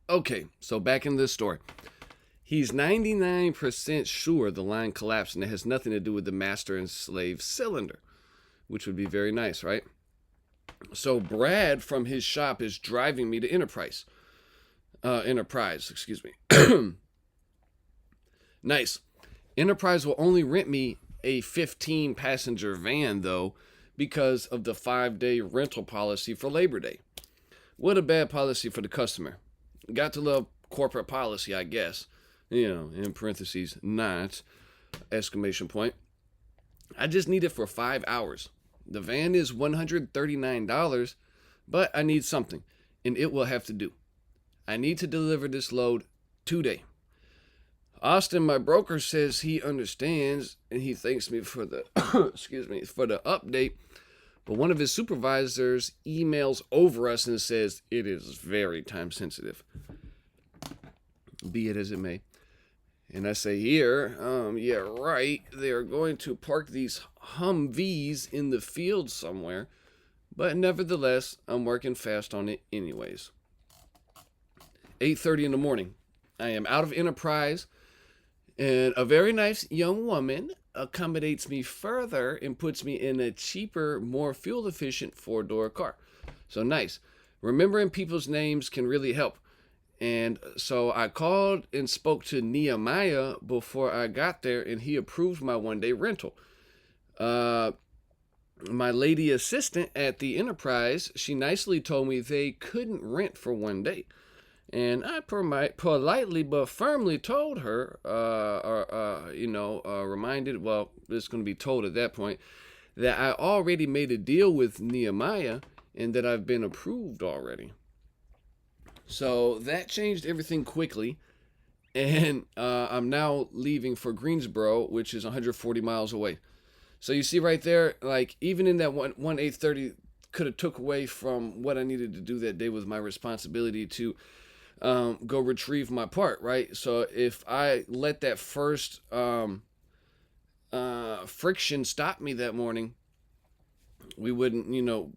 Okay, so back in this story. He's 99% sure the line collapsed and it has nothing to do with the master and slave cylinder, which would be very nice, right? So Brad from his shop is driving me to Enterprise, excuse me. Nice. Enterprise will only rent me a 15 passenger van though because of the 5-day rental policy for Labor Day. What a bad policy for the customer. Got to love corporate policy, I guess. In parentheses, not, exclamation point. I just need it for 5 hours. The van is $139, but I need something, and it will have to do. I need to deliver this load today. Austin, my broker, says he understands, and he thanks me for the for the update. But one of his supervisors emails over us and says it is very time sensitive. Be it as it may. And I say here, yeah, right. They are going to park these Humvees in the field somewhere. But nevertheless, I'm working fast on it anyways. 8:30 in the morning. I am out of Enterprise. And a very nice young woman accommodates me further and puts me in a cheaper, more fuel-efficient 4-door car. So nice. Remembering people's names can really help. And so I called and spoke to Nehemiah before I got there, and he approved my 1-day rental. My lady assistant at the Enterprise, she nicely told me they couldn't rent for 1 day. And I politely but firmly told her, reminded, well, it's going to be told at that point, that I already made a deal with Nehemiah and that I've been approved already. So that changed everything quickly, and I'm now leaving for Greensboro, which is 140 miles away. So you see right there, like even in that 8:30 could have took away from what I needed to do that day with my responsibility to go retrieve my part, right? So if I let that first friction stop me that morning, we wouldn't,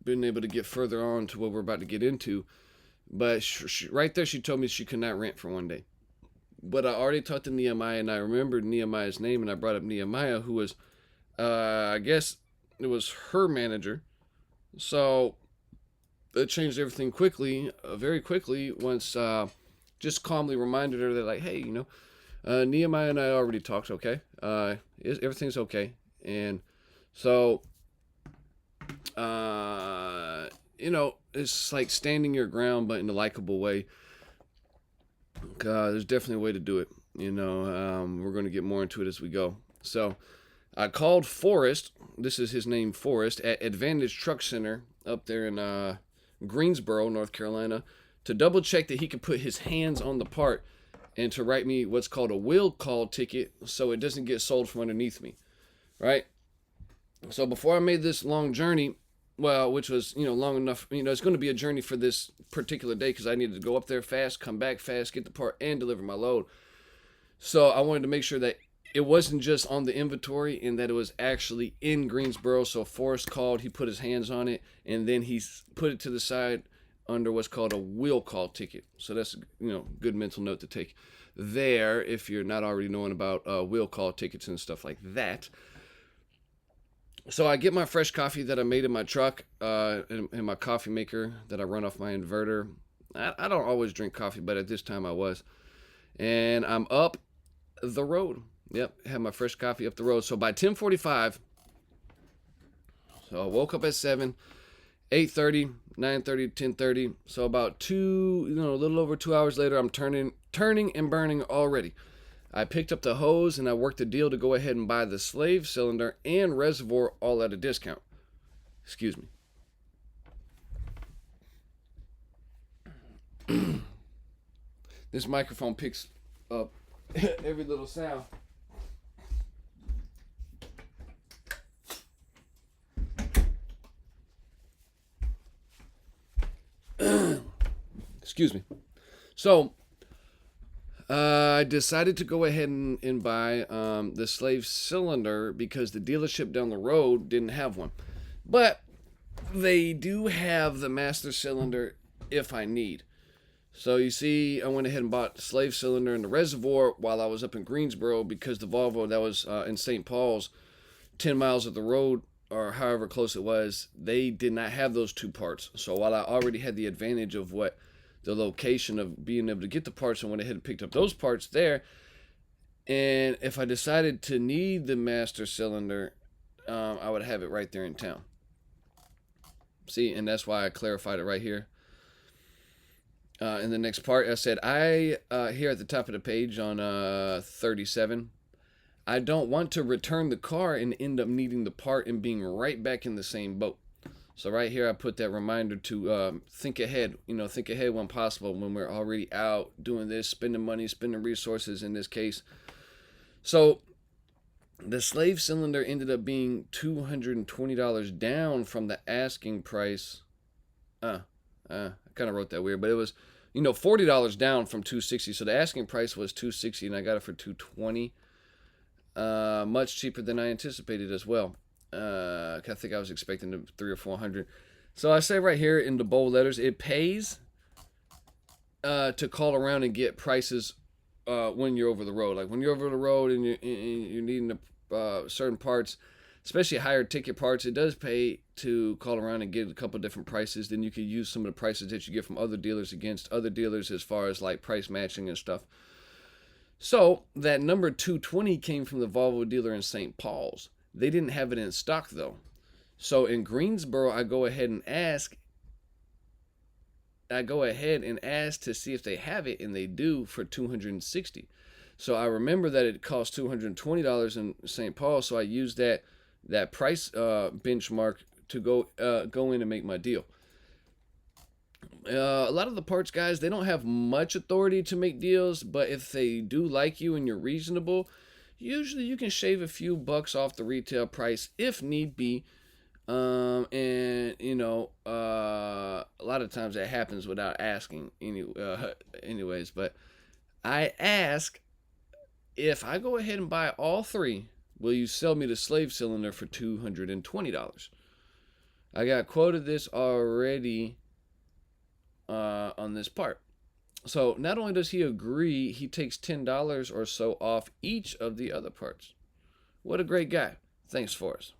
been able to get further on to what we're about to get into. But right there, she told me she could not rent for 1 day. But I already talked to Nehemiah, and I remembered Nehemiah's name, and I brought up Nehemiah, who was, I guess it was her manager. So it changed everything quickly, very quickly, once just calmly reminded her that, like, hey, Nehemiah and I already talked, okay? Everything's okay. And so, it's like standing your ground, but in a likable way. There's definitely a way to do it. We're going to get more into it as we go. So I called Forrest. This is his name, Forrest, at Advantage Truck Center up there in Greensboro, North Carolina, to double check that he could put his hands on the part and to write me what's called a will call ticket so it doesn't get sold from underneath me, right? So before I made this long journey, well, which was, long enough, it's going to be a journey for this particular day because I needed to go up there fast, come back fast, get the part, and deliver my load. So I wanted to make sure that it wasn't just on the inventory and that it was actually in Greensboro. So Forrest called, he put his hands on it, and then he put it to the side under what's called a will call ticket. So that's, good mental note to take there if you're not already knowing about will call tickets and stuff like that. So I get my fresh coffee that I made in my truck, in my coffee maker that I run off my inverter. I don't always drink coffee, but at this time I was. And I'm up the road. Yep, had my fresh coffee up the road. So by 10:45, so I woke up at 7, 8:30, 9:30, 10:30. So about a little over 2 hours later, I'm turning and burning already. I picked up the hose and I worked a deal to go ahead and buy the slave cylinder and reservoir all at a discount. Excuse me. This microphone picks up every little sound. Excuse me. So I decided to go ahead and buy the slave cylinder because the dealership down the road didn't have one. But they do have the master cylinder if I need. So you see, I went ahead and bought the slave cylinder and the reservoir while I was up in Greensboro, because the Volvo that was in St. Paul's, 10 miles of the road, or however close it was, they did not have those two parts. So while I already had the advantage of what the location of being able to get the parts, I went ahead and picked up those parts there. And if I decided to need the master cylinder, I would have it right there in town. See, and that's why I clarified it right here. In the next part, I said, here at the top of the page on 37, I don't want to return the car and end up needing the part and being right back in the same boat. So right here, I put that reminder to think ahead. Think ahead when possible, when we're already out doing this, spending money, spending resources in this case. So the slave cylinder ended up being $220 down from the asking price. I kind of wrote that weird, but it was, $40 down from $260. So the asking price was $260, and I got it for $220. Much cheaper than I anticipated as well. I think I was expecting $300 or $400. So I say right here in the bold letters, it pays to call around and get prices when you're over the road. Like when you're over the road and you're needing certain parts, especially higher ticket parts, it does pay to call around and get a couple different prices. Then you could use some of the prices that you get from other dealers against other dealers as far as like price matching and stuff. So that number 220 came from the Volvo dealer in St. Paul's. They didn't have it in stock though. So in Greensboro, I go ahead and ask to see if they have it, and they do, for $260. So I remember that it cost $220 in St. Paul, so I used that price benchmark to go in and make my deal. A lot of the parts guys, they don't have much authority to make deals, but if they do like you and you're reasonable, usually you can shave a few bucks off the retail price if need be. A lot of times that happens without asking anyways, but I ask, if I go ahead and buy all three, will you sell me the slave cylinder for $220? I got quoted this already on this part. So not only does he agree, he takes $10 or so off each of the other parts. What a great guy. Thanks, Forrest.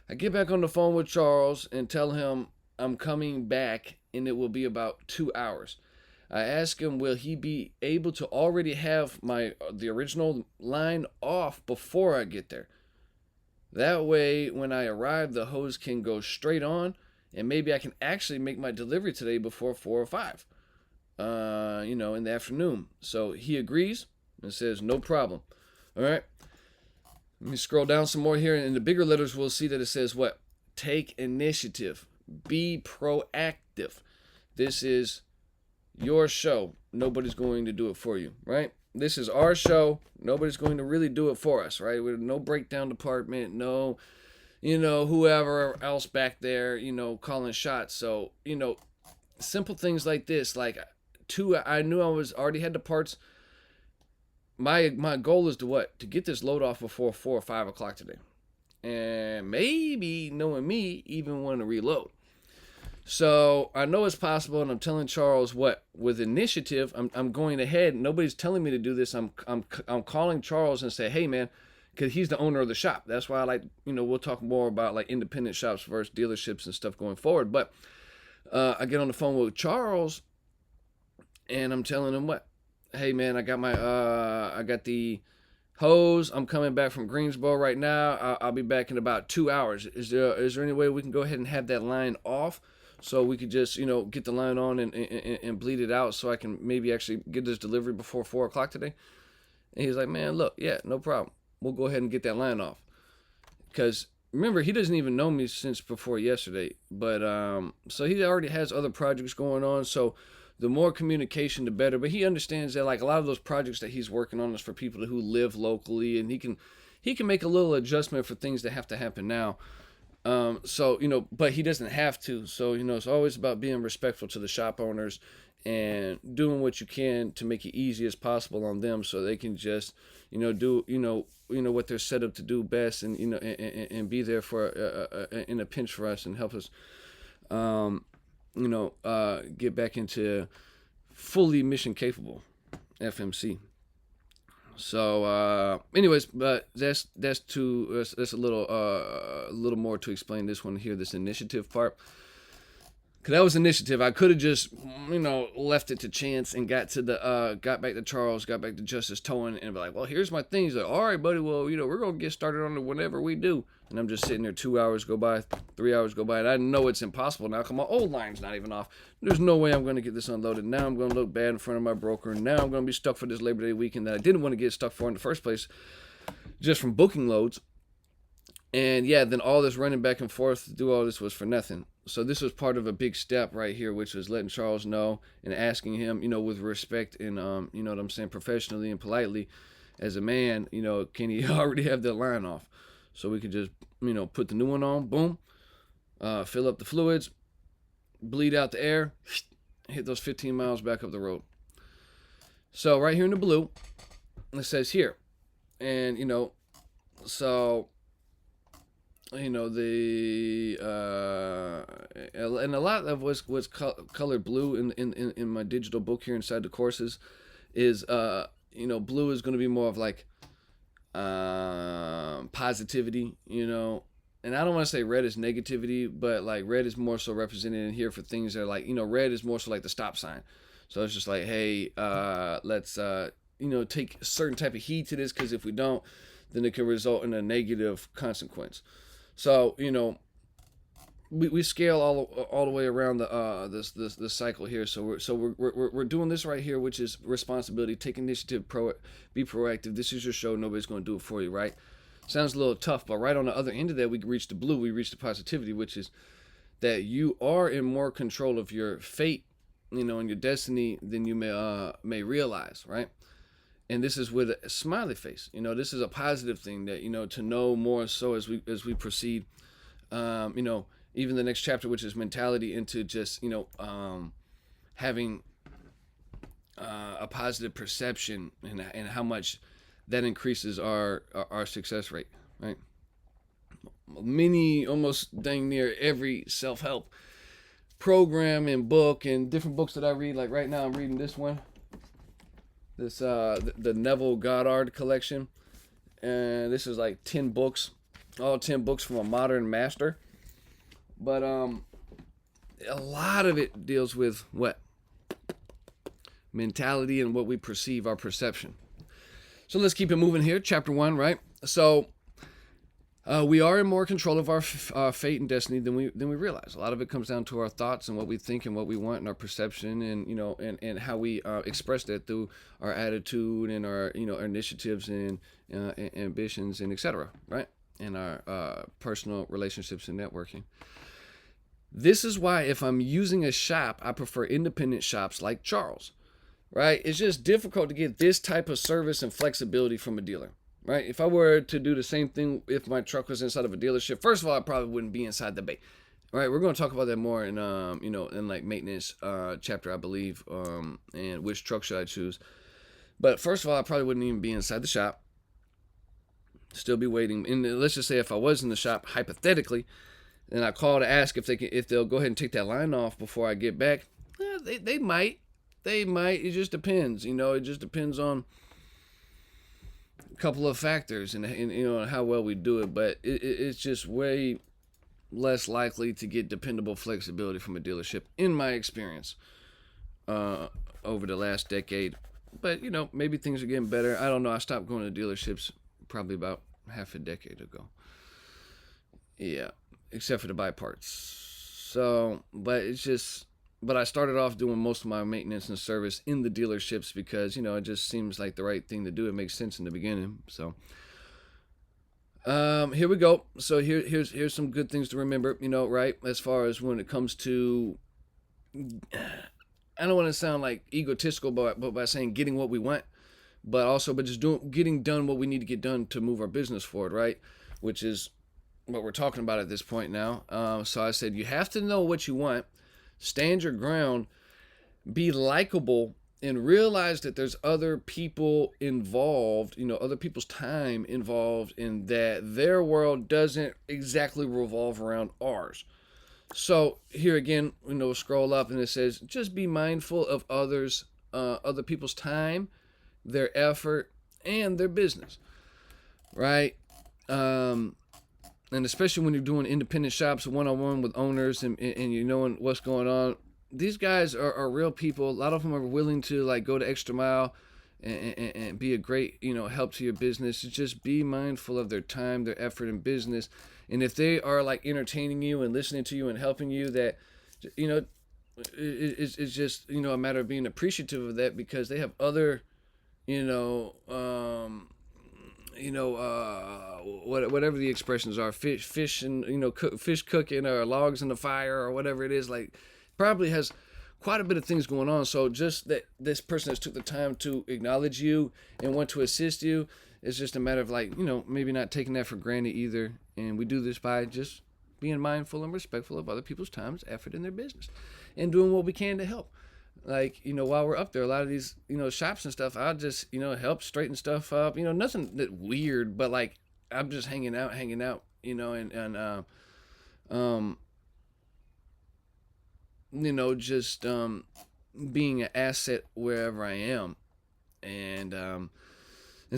I get back on the phone with Charles and tell him I'm coming back and it will be about 2 hours. I ask him, will he be able to already have the original line off before I get there? That way, when I arrive, the hose can go straight on, and maybe I can actually make my delivery today before 4 or 5, in the afternoon. So he agrees and says, no problem. All right. Let me scroll down some more here. In the bigger letters, we'll see that it says what? Take initiative. Be proactive. This is your show. Nobody's going to do it for you, right? This is our show. Nobody's going to really do it for us, right? With no breakdown department, no, whoever else back there, calling shots. So, simple things like this, like I knew already had the parts. My goal is to get this load off before 4 or 5 o'clock today. And maybe, knowing me, even want to reload. So I know it's possible, and I'm telling Charles with initiative, I'm going ahead. Nobody's telling me to do this. I'm calling Charles and say, hey man, because he's the owner of the shop. That's why I like, we'll talk more about like independent shops versus dealerships and stuff going forward. But I get on the phone with Charles, and I'm telling him hey man, I got the hose. I'm coming back from Greensboro right now. I'll be back in about 2 hours. Is there any way we can go ahead and have that line off? So we could just, get the line on and bleed it out so I can maybe actually get this delivery before 4 o'clock today. And he's like, man, look, yeah, no problem. We'll go ahead and get that line off. Because remember, he doesn't even know me since before yesterday. But so he already has other projects going on. So the more communication, the better. But he understands that like a lot of those projects that he's working on is for people who live locally. And he can make a little adjustment for things that have to happen now. But he doesn't have to. So, it's always about being respectful to the shop owners and doing what you can to make it easy as possible on them, so they can just do what they're set up to do best, and and be there for in a pinch for us and help us get back into fully mission capable FMC. So anyways, but that's a little more to explain this one here, this initiative part. Cause that was initiative. I could have just, left it to chance and got back to Charles, got back to Justice Towing, and be like, well, here's my thing. He's like, all right, buddy. Well, we're gonna get started on it whenever we do. And I'm just sitting there. 2 hours go by, 3 hours go by, and I know it's impossible now. Cause my old line's not even off. There's no way I'm gonna get this unloaded. Now I'm gonna look bad in front of my broker. And now I'm gonna be stuck for this Labor Day weekend that I didn't want to get stuck for in the first place, just from booking loads. And yeah, then all this running back and forth to do all this was for nothing. So this was part of a big step right here, which was letting Charles know and asking him, with respect and, what I'm saying, professionally and politely as a man, can he already have that line off? So we could just, put the new one on, boom, fill up the fluids, bleed out the air, hit those 15 miles back up the road. So right here in the blue, it says here, and, so... and a lot of what's colored blue in my digital book here inside the courses is blue is going to be more of like positivity, and I don't want to say red is negativity, but like red is more so represented in here for things that are like, red is more so like the stop sign. So it's just like, hey, let's take a certain type of heed to this, because if we don't, then it can result in a negative consequence. So, we scale all the way around the this cycle here. So we're doing this right here, which is responsibility, take initiative, be proactive. This is your show. Nobody's going to do it for you, right? Sounds a little tough, but right on the other end of that, we reach the blue. We reach the positivity, which is that you are in more control of your fate, and your destiny than you may realize, right? And this is with a smiley face. This is a positive thing that, to know more so as we proceed, even the next chapter, which is mentality, into just, having a positive perception, and how much that increases our success rate, right? Almost dang near every self-help program and book and different books that I read, like right now I'm reading this one. This the Neville Goddard collection, and this is like 10 books, all 10 books from a modern master. But a lot of it deals with what? Mentality and what we perceive, our perception. So let's keep it moving here. Chapter 1, right? So we are in more control of our fate and destiny than we realize. A lot of it comes down to our thoughts and what we think and what we want and our perception, and and how we express that through our attitude and our our initiatives and ambitions and etc. Right? And our personal relationships and networking. This is why if I'm using a shop, I prefer independent shops like Charles. Right? It's just difficult to get this type of service and flexibility from a dealer. Right? If I were to do the same thing if my truck was inside of a dealership, first of all, I probably wouldn't be inside the bay. Right? We're going to talk about that more in in like maintenance chapter, I believe, and which truck should I choose. But first of all, I probably wouldn't even be inside the shop. Still be waiting. And let's just say if I was in the shop, hypothetically, and I call to ask if they'll go ahead and take that line off before I get back. They might. It just depends. It just depends on couple of factors and how well we do it, but it's just way less likely to get dependable flexibility from a dealership in my experience over the last decade. But maybe things are getting better. I don't know. I stopped going to dealerships probably about half a decade ago. Yeah, except for to buy parts. So, but I started off doing most of my maintenance and service in the dealerships because, it just seems like the right thing to do. It makes sense in the beginning. So, here we go. So here's some good things to remember, right? As far as when it comes to, I don't want to sound like egotistical, but by saying getting what we want, but just getting done what we need to get done to move our business forward, right? Which is what we're talking about at this point now. So I said, you have to know what you want. Stand your ground, be likable, and realize that there's other people involved, other people's time involved, in that their world doesn't exactly revolve around ours. So here again, scroll up and it says, just be mindful of other people's time, their effort, and their business, right? Um, and especially when you're doing independent shops one-on-one with owners, and you knowing what's going on, these guys are real people. A lot of them are willing to like go the extra mile and be a great help to your business. Just be mindful of their time, their effort, and business. And if they are like entertaining you and listening to you and helping you, that it's just a matter of being appreciative of that, because they have other you know whatever the expressions are, fish and fish cooking, or logs in the fire, or whatever it is, like probably has quite a bit of things going on. So just that this person has took the time to acknowledge you and want to assist you, it's just a matter of like maybe not taking that for granted either. And we do this by just being mindful and respectful of other people's times, effort, and their business, and doing what we can to help. Like while we're up there, a lot of these shops and stuff, I'll just help straighten stuff up, nothing that weird, but like I'm just hanging out, and um just being an asset wherever I am. And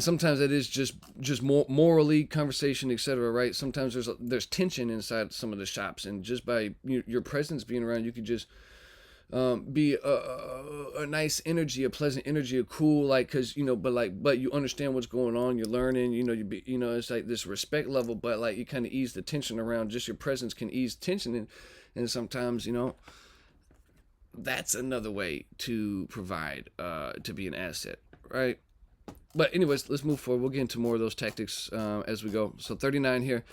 sometimes that is just more morally conversation, etc., right? Sometimes there's tension inside some of the shops, and just by your presence being around, you could just be a nice energy, a pleasant energy, a cool, like, because but you understand what's going on, you're learning, it's like this respect level, but like you kind of ease the tension around. Just your presence can ease tension, and sometimes that's another way to provide, to be an asset, right? But anyways, let's move forward. We'll get into more of those tactics as we go. So 39 here.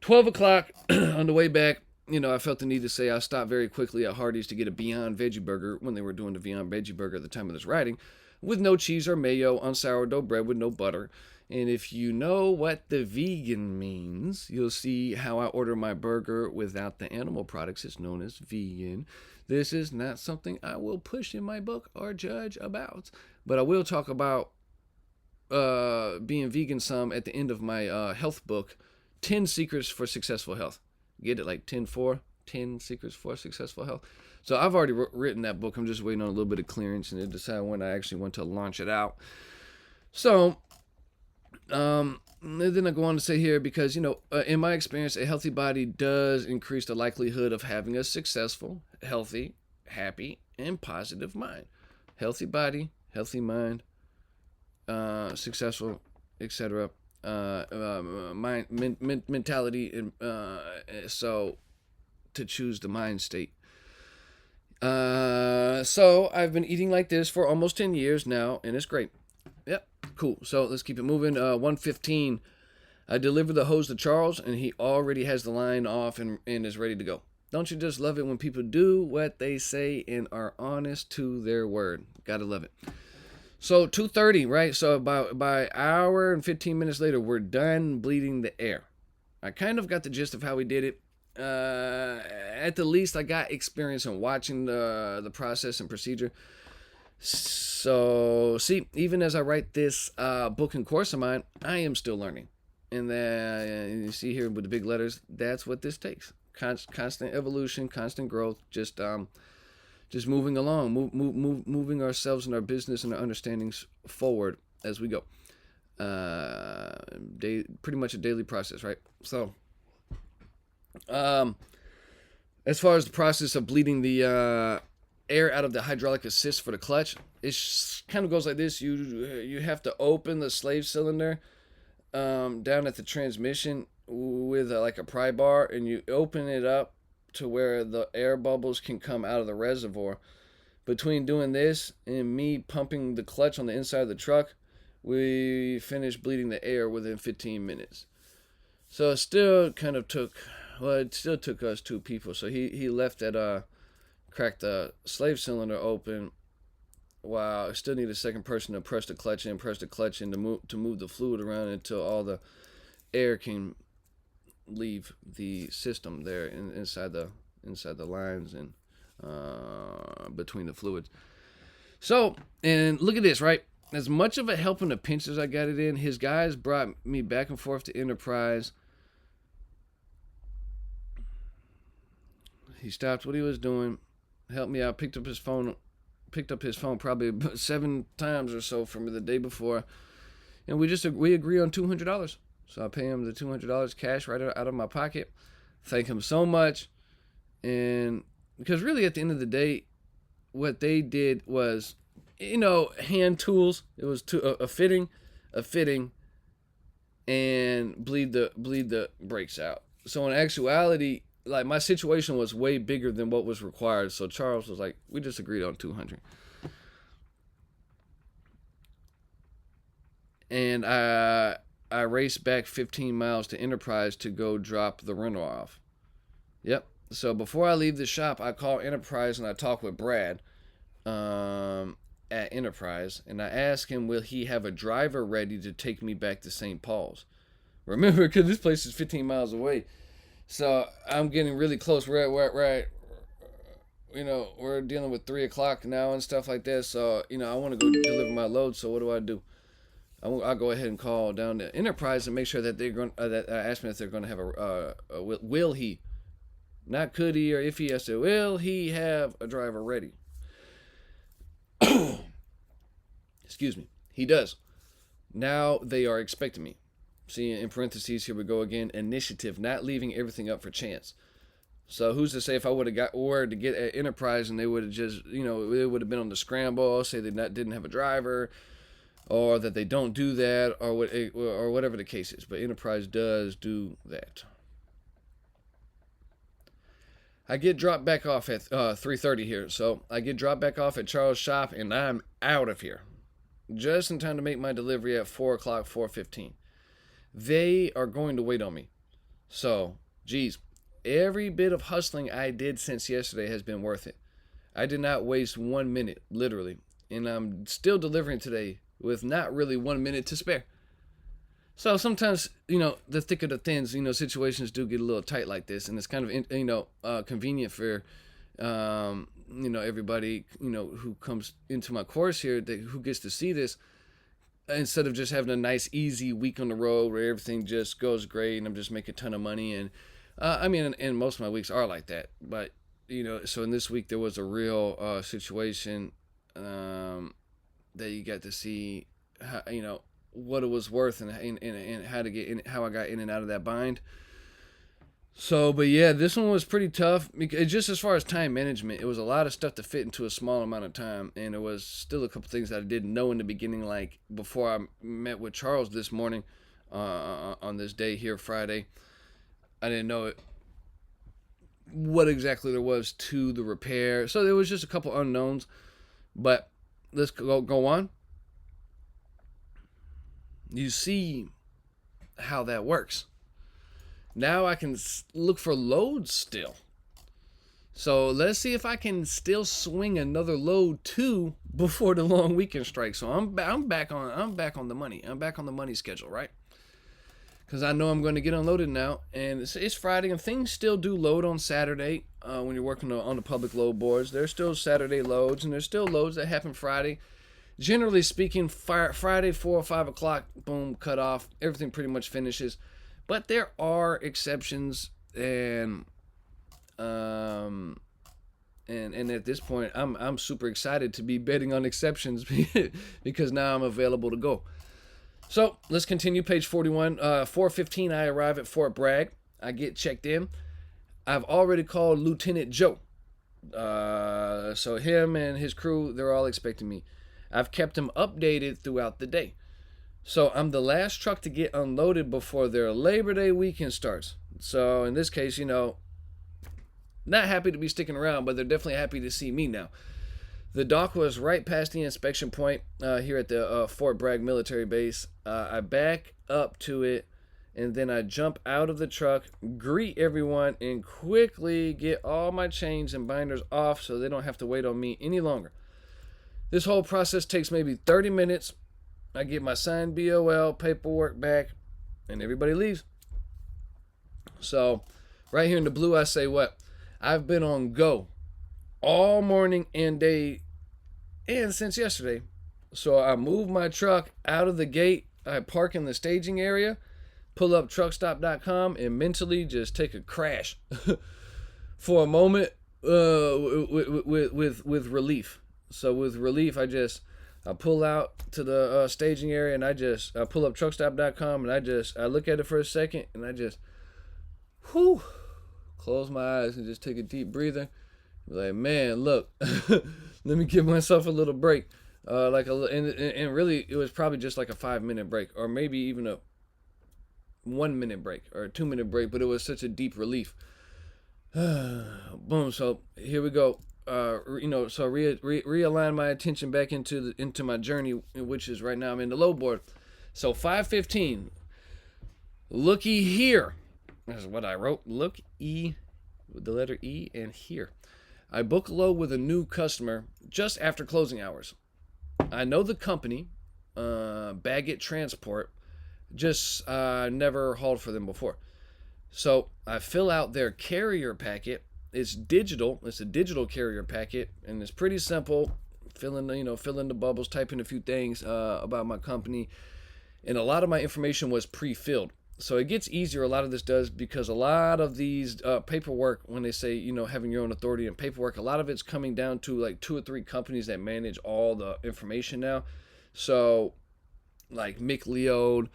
12 o'clock on the way back, I felt the need to say I stopped very quickly at Hardee's to get a Beyond Veggie Burger when they were doing the Beyond Veggie Burger at the time of this writing, with no cheese or mayo, on sourdough bread with no butter. And if you know what the vegan means, you'll see how I order my burger without the animal products. It's known as vegan. This is not something I will push in my book or judge about, but I will talk about being vegan some at the end of my health book, 10 Secrets for Successful Health. Get it, like 10 Secrets for Successful Health. So I've already written that book. I'm just waiting on a little bit of clearance and to decide when I actually want to launch it out. So then I go on to say here, because in my experience, a healthy body does increase the likelihood of having a successful, healthy, happy, and positive mind. Healthy body, healthy mind, successful, etc. Mind, mentality, and so to choose the mind state. So I've been eating like this for almost 10 years now, and it's great. Yep, cool. So let's keep it moving. 1:15. I delivered the hose to Charles, and he already has the line off and is ready to go. Don't you just love it when people do what they say and are honest to their word? Gotta love it. So 2:30, right? So by hour and 15 minutes later, we're done bleeding the air. I kind of got the gist of how we did it. At the least, I got experience in watching the process and procedure. So, see, even as I write this book and course of mine, I am still learning. And you see here with the big letters, that's what this takes. Constant evolution, constant growth, just moving along, moving ourselves and our business and our understandings forward as we go. Pretty much a daily process, right? So, as far as the process of bleeding the air out of the hydraulic assist for the clutch, it kind of goes like this. You have to open the slave cylinder down at the transmission with like a pry bar, and you open it up to where the air bubbles can come out of the reservoir. Between doing this and me pumping the clutch on the inside of the truck, we finished bleeding the air within 15 minutes. So it still took us two people. So he left at cracked the slave cylinder open, while I still need a second person to press the clutch in to move the fluid around until all the air can leave the system there inside the lines and between the fluids. So, and look at this, right? As much of a help in the pinch as I got it in, his guys brought me back and forth to Enterprise. He stopped what he was doing, helped me out, picked up his phone probably 7 times or so from the day before, and we agree on $200. So I pay him the $200 cash right out of my pocket. Thank him so much, and because really at the end of the day, what they did was, hand tools. It was a fitting, and bleed the brakes out. So in actuality, like, my situation was way bigger than what was required. So Charles was like, we just agreed on 200. And I raced back 15 miles to Enterprise to go drop the rental off. Yep. So before I leave the shop, I call Enterprise and I talk with Brad at Enterprise, and I ask him, will he have a driver ready to take me back to St. Paul's? Remember, because this place is 15 miles away. So I'm getting really close. We're dealing with 3 o'clock now and stuff like that. So, I want to go deliver my load. So what do? I'll go ahead and call down to Enterprise and make sure that they're going. That ask me if they're going to have will he, not could he or if he. I said, will he have a driver ready? Excuse me. He does. Now they are expecting me. See, in parentheses, here we go again. Initiative, not leaving everything up for chance. So who's to say if I would have got word to get at Enterprise and they would have just, it would have been on the scramble, say they didn't have a driver, or that they don't do that, or whatever the case is. But Enterprise does do that. I get dropped back off at 3:30 here. So I get dropped back off at Charles' shop, and I'm out of here. Just in time to make my delivery at 4 o'clock, 4:15. They are going to wait on me. So, geez, every bit of hustling I did since yesterday has been worth it. I did not waste 1 minute, literally. And I'm still delivering today with not really 1 minute to spare. So sometimes, the thicker the thins, situations do get a little tight like this. And it's kind of, convenient for, everybody, who comes into my course here, who gets to see this. Instead of just having a nice, easy week on the road where everything just goes great and I'm just making a ton of money. And, and most of my weeks are like that. But, so in this week there was a real situation that you got to see, how, what it was worth and how to get in, how I got in and out of that bind. So, but yeah, this one was pretty tough. Just as far as time management, it was a lot of stuff to fit into a small amount of time. And there was still a couple things that I didn't know in the beginning, like before I met with Charles this morning on this day here, Friday. I didn't know what exactly there was to the repair. So there was just a couple unknowns. But let's go on. You see how that works. Now I can look for loads still. So let's see if I can still swing another load too before the long weekend strikes. So I'm back on the money. I'm back on the money schedule, right? Because I know I'm going to get unloaded now, and it's Friday, and things still do load on Saturday. When you're working on the public load boards, there's still Saturday loads, and there's still loads that happen Friday. Generally speaking, Friday 4 or 5 o'clock, boom, cut off. Everything pretty much finishes. But there are exceptions, and at this point, I'm super excited to be betting on exceptions because now I'm available to go. So let's continue. Page 41. 4:15. I arrive at Fort Bragg. I get checked in. I've already called Lieutenant Joe. So him and his crew, they're all expecting me. I've kept them updated throughout the day. So I'm the last truck to get unloaded before their Labor Day weekend starts. So in this case, not happy to be sticking around, but they're definitely happy to see me now. The dock was right past the inspection point here at the Fort Bragg military base. I back up to it, and then I jump out of the truck, greet everyone, and quickly get all my chains and binders off so they don't have to wait on me any longer. This whole process takes maybe 30 minutes. I get my signed BOL paperwork back, and everybody leaves. So, right here in the blue, I say what? I've been on go all morning and day and since yesterday. So I move my truck out of the gate. I park in the staging area, pull up truckstop.com, and mentally just take a crash for a moment with relief. So with relief, I pull out to the staging area, and I pull up truckstop.com, and I look at it for a second, and I just whew, close my eyes and just take a deep breather. Like, man, look, let me give myself a little break. And really, it was probably just like a 5-minute break, or maybe even a 1-minute break or a 2-minute break, but it was such a deep relief. Boom. So here we go. So realign my attention back into my journey, which is right now I'm in the load board. So 5:15. Looky here. That's what I wrote. Look E, with the letter E and here. I book a load with a new customer just after closing hours. I know the company, Baggett Transport, just never hauled for them before. So I fill out their carrier packet. It's digital. It's a digital carrier packet, and it's pretty simple. Fill in the bubbles, type in a few things about my company, and a lot of my information was pre-filled. So it gets easier. A lot of this does because a lot of these paperwork, when they say having your own authority and paperwork, a lot of it's coming down to like 2 or 3 companies that manage all the information now. So like Mick Leod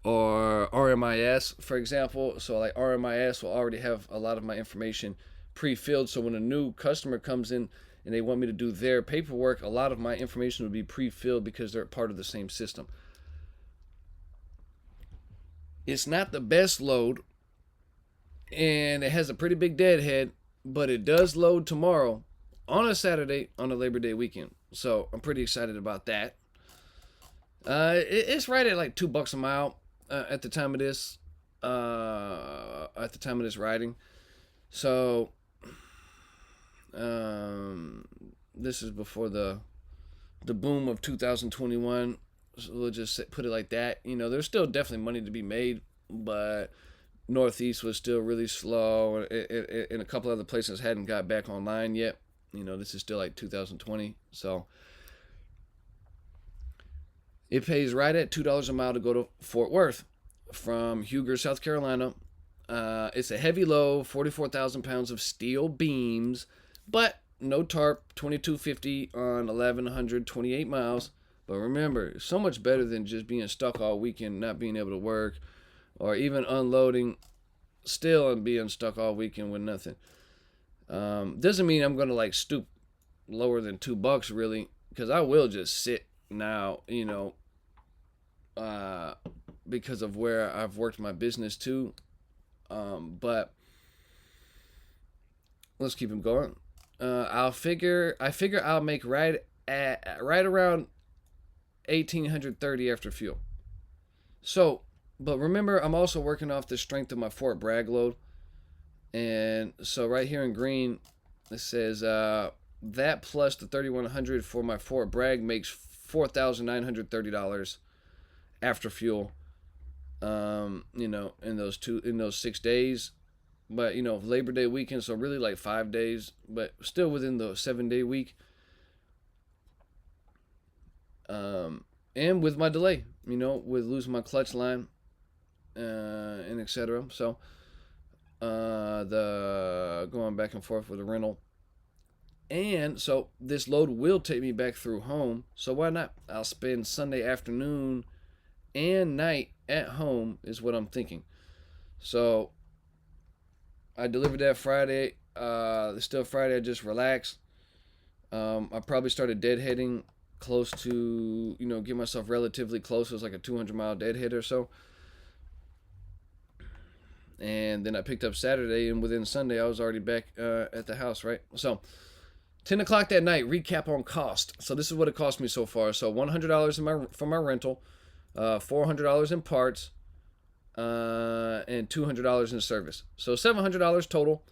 or RMIS, for example. So like RMIS will already have a lot of my information pre-filled. So when a new customer comes in and they want me to do their paperwork, a lot of my information will be pre-filled because they're part of the same system. It's not the best load, and it has a pretty big deadhead, but it does load tomorrow on a Saturday on a Labor Day weekend. So I'm pretty excited about that. It's right at like $2 a mile at the time of this. At the time of this riding. So this is before the boom of 2021. So we'll just put it like that. There's still definitely money to be made, but Northeast was still really slow, and a couple other places hadn't got back online yet. This is still like 2020, so it pays right at $2 a mile to go to Fort Worth from Huger, South Carolina. It's a heavy load, 44,000 pounds of steel beams, but no tarp, $22.50 on 1,128 miles. But remember, it's so much better than just being stuck all weekend, not being able to work, or even unloading still and being stuck all weekend with nothing. Doesn't mean I'm going to like stoop lower than $2 really, because I will just sit now, because of where I've worked my business too. But let's keep them going. I figure I'll make right around 1,830 after fuel. So, but remember, I'm also working off the strength of my Fort Bragg load. And so right here in green, it says that plus the 3,100 for my Fort Bragg makes $4,930 after fuel. In those 6 days. But Labor Day weekend, so really like 5 days, but still within the 7-day week. And with my delay, with losing my clutch line, and etc. So, the going back and forth with the rental. And so this load will take me back through home. So why not? I'll spend Sunday afternoon and night at home is what I'm thinking. So I delivered that Friday. Still Friday, I just relaxed. I probably started deadheading close to, get myself relatively close. It was like a 200-mile deadhead or so. And then I picked up Saturday, and within Sunday, I was already back at the house, right? So 10 o'clock that night, recap on cost. So this is what it cost me so far. So $100 for my rental, $400 in parts, and $200 in service. So $700 total.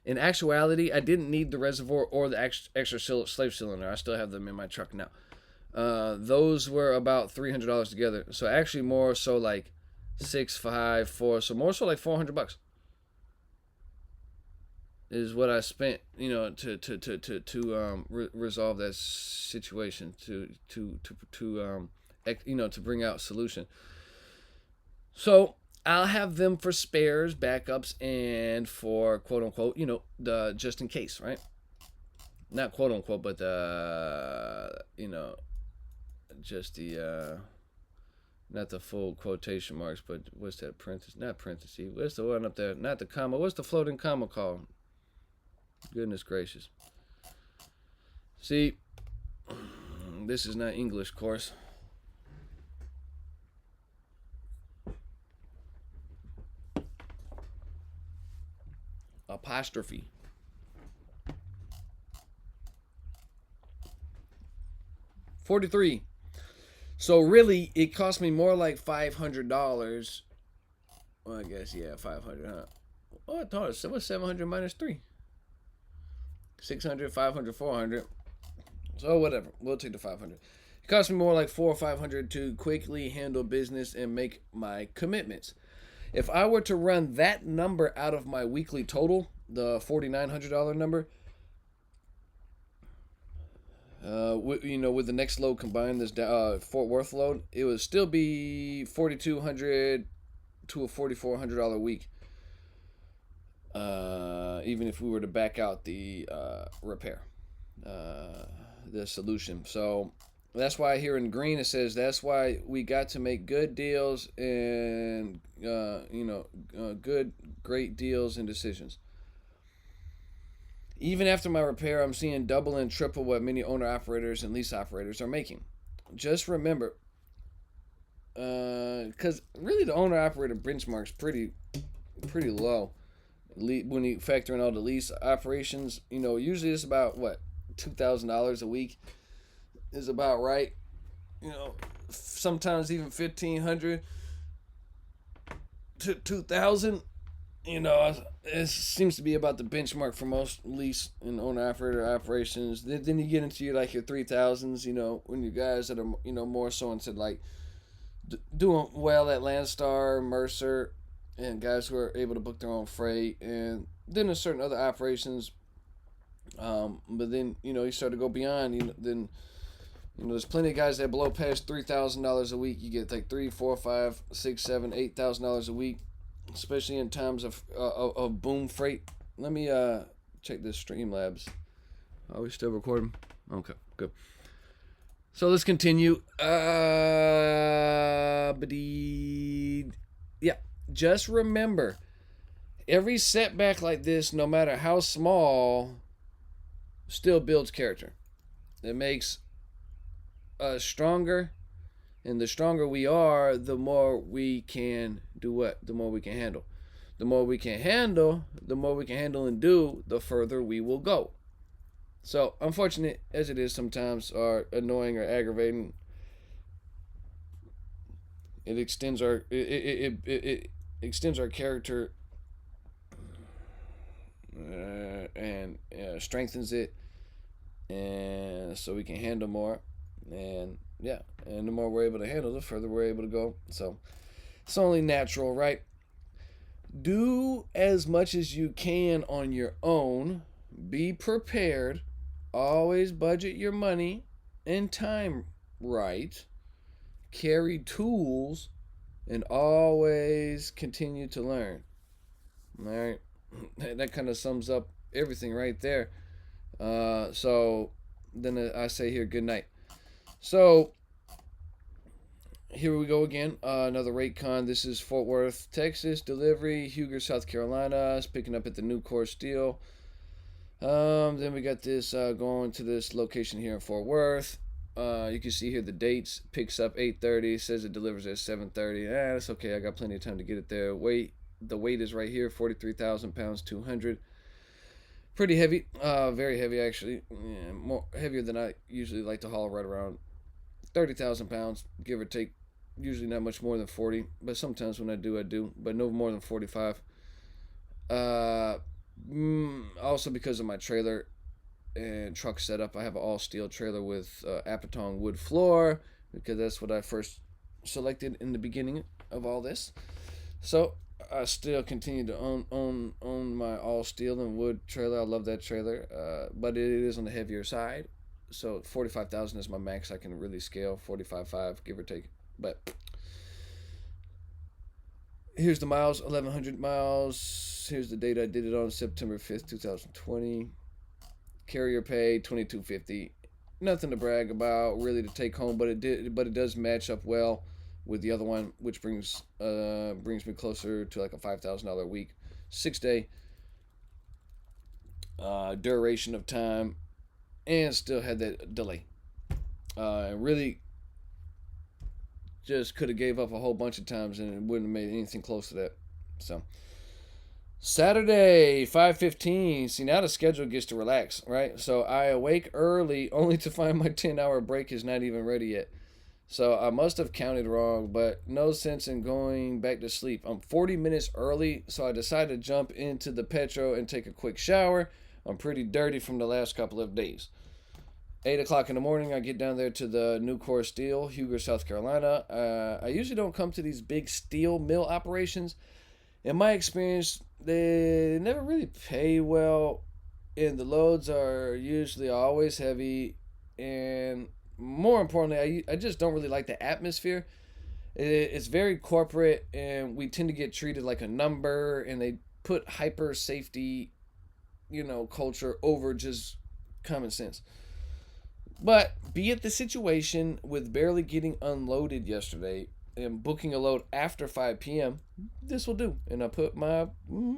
In actuality, I didn't need the reservoir or the extra slave cylinder. I still have them in my truck now. Those were about $300 together. So actually more so like 6, 5, 4. So more so like $400. is what I spent, to resolve that situation, to bring out solution. So I'll have them for spares, backups, and for quote unquote, the just in case, right? Not quote unquote, but just the not the full quotation marks, but what's that parenthesis? Not parenthesis. What's the one up there? Not the comma. What's the floating comma called? Goodness gracious. See, this is not English course. Apostrophe. $43. So really, it cost me more like $500. Well, I guess, yeah, 500, huh? Oh, I thought it was 700 minus 3. 600, 500, 400. So whatever, we'll take the 500. It cost me more like 400 or 500 to quickly handle business and make my commitments. If I were to run that number out of my weekly total, the $4,900 number, with the next load combined, this Fort Worth load, it would still be $4,200 to a $4,400 a week. Even if we were to back out the repair, the solution. So that's why here in green it says that's why we got to make good deals and great deals and decisions. Even after my repair, I'm seeing double and triple what many owner-operators and lease operators are making. Just remember, because really the owner-operator benchmark's pretty low. When you factor in all the lease operations, usually it's about, $2,000 a week is about right. Sometimes even $1,500 to $2,000. It seems to be about the benchmark for most lease and owner-operator operations. Then you get into your 3,000s, when you guys that are, more so into doing well at Landstar, Mercer, and guys who are able to book their own freight. And then there's certain other operations. But then, you start to go beyond, then, there's plenty of guys that blow past $3,000 a week. You get $3,000, $4,000, $5,000, $6,000, $8,000 a week. Especially in times of boom freight. Let me check this Streamlabs. Are we still recording? Okay, good. So let's continue. Just remember, every setback like this, no matter how small, still builds character. It makes us stronger. And the stronger we are, the more we can do what? The more we can handle. The more we can handle, and do, the further we will go. So, unfortunate as it is sometimes, or annoying or aggravating, it extends our extends our character and strengthens it, and so we can handle more. And the more we're able to handle, the further we're able to go. So it's only natural, right? Do as much as you can on your own. Be prepared. Always budget your money and time right. Carry tools and always continue to learn. All right? That kind of sums up everything right there. So then I say here, good night. So, here we go again. Another rate con. This is Fort Worth, Texas. Delivery. Huger, South Carolina. It's picking up at the New Core Steel. Then we got this going to this location here in Fort Worth. You can see here the dates. Picks up 8:30. Says it delivers at 7:30. That's okay. I got plenty of time to get it there. The weight is right here. 43,000 pounds, 200. Pretty heavy. Very heavy, actually. Yeah, more heavier than I usually like to haul, right around 30,000 pounds, give or take. Usually not much more than 40, but sometimes when I do, but no more than 45. Also because of my trailer and truck setup, I have an all steel trailer with Apatong wood floor, because that's what I first selected in the beginning of all this. So I still continue to own my all steel and wood trailer. I love that trailer, but it is on the heavier side. So 45,000 is my max. I can really scale 45.5, give or take. But here's the miles, 1,100 miles. Here's the date I did it on, September 5th, 2020. Carrier pay 22.50. Nothing to brag about, really, to take home, but it does match up well with the other one, which brings me closer to like a $5,000 a week, 6 day duration of time, and still had that delay. Really, just could have gave up a whole bunch of times and it wouldn't have made anything close to that. So Saturday, 5:15. See, now the schedule gets to relax, right? So I awake early only to find my 10-hour break is not even ready yet. So I must have counted wrong, but no sense in going back to sleep. I'm 40 minutes early, so I decided to jump into the Petro and take a quick shower. I'm pretty dirty from the last couple of days. 8 o'clock in the morning, I get down there to the Nucor Steel, Huger, South Carolina. I usually don't come to these big steel mill operations. In my experience, they never really pay well, and the loads are usually always heavy, and more importantly, I just don't really like the atmosphere. It's very corporate, and we tend to get treated like a number, and they put hyper safety, culture over just common sense. But be it the situation with barely getting unloaded yesterday and booking a load after 5 p.m., this will do. And I put my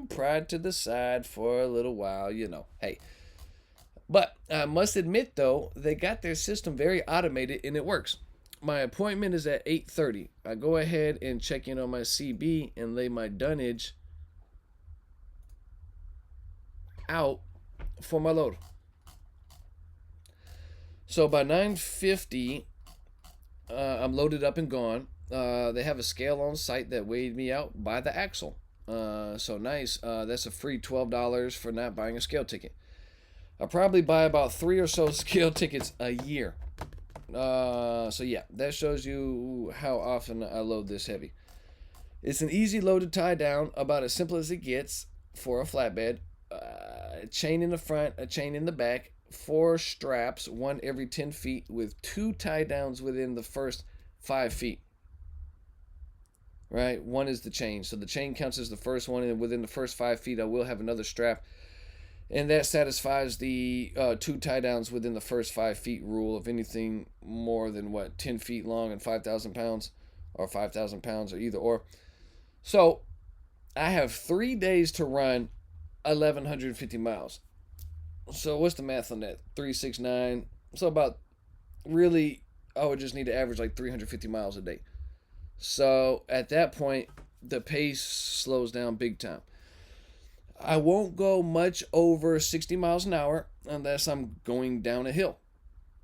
pride to the side for a little while, Hey. But I must admit, though, they got their system very automated and it works. My appointment is at 8:30. I go ahead and check in on my CB and lay my dunnage out for my load. So by 9:50, I'm loaded up and gone. They have a scale on site that weighed me out by the axle. So nice. That's a free $12 for not buying a scale ticket. I probably buy about 3 or so scale tickets a year. So yeah, that shows you how often I load this heavy. It's an easy load to tie down, about as simple as it gets for a flatbed. A chain in the front, a chain in the back, 4 straps, one every 10 feet, with 2 tie downs within the first 5 feet. Right? One is the chain. So the chain counts as the first one, and within the first 5 feet, I will have another strap. And that satisfies the 2 tie downs within the first 5 feet rule of anything more than 10 feet long and 5,000 pounds, or 5,000 pounds, or either or. So I have 3 days to run 1,150 miles. So what's the math on that? 369. So about, really, I would just need to average like 350 miles a day. So at that point, the pace slows down big time. I won't go much over 60 miles an hour unless I'm going down a hill.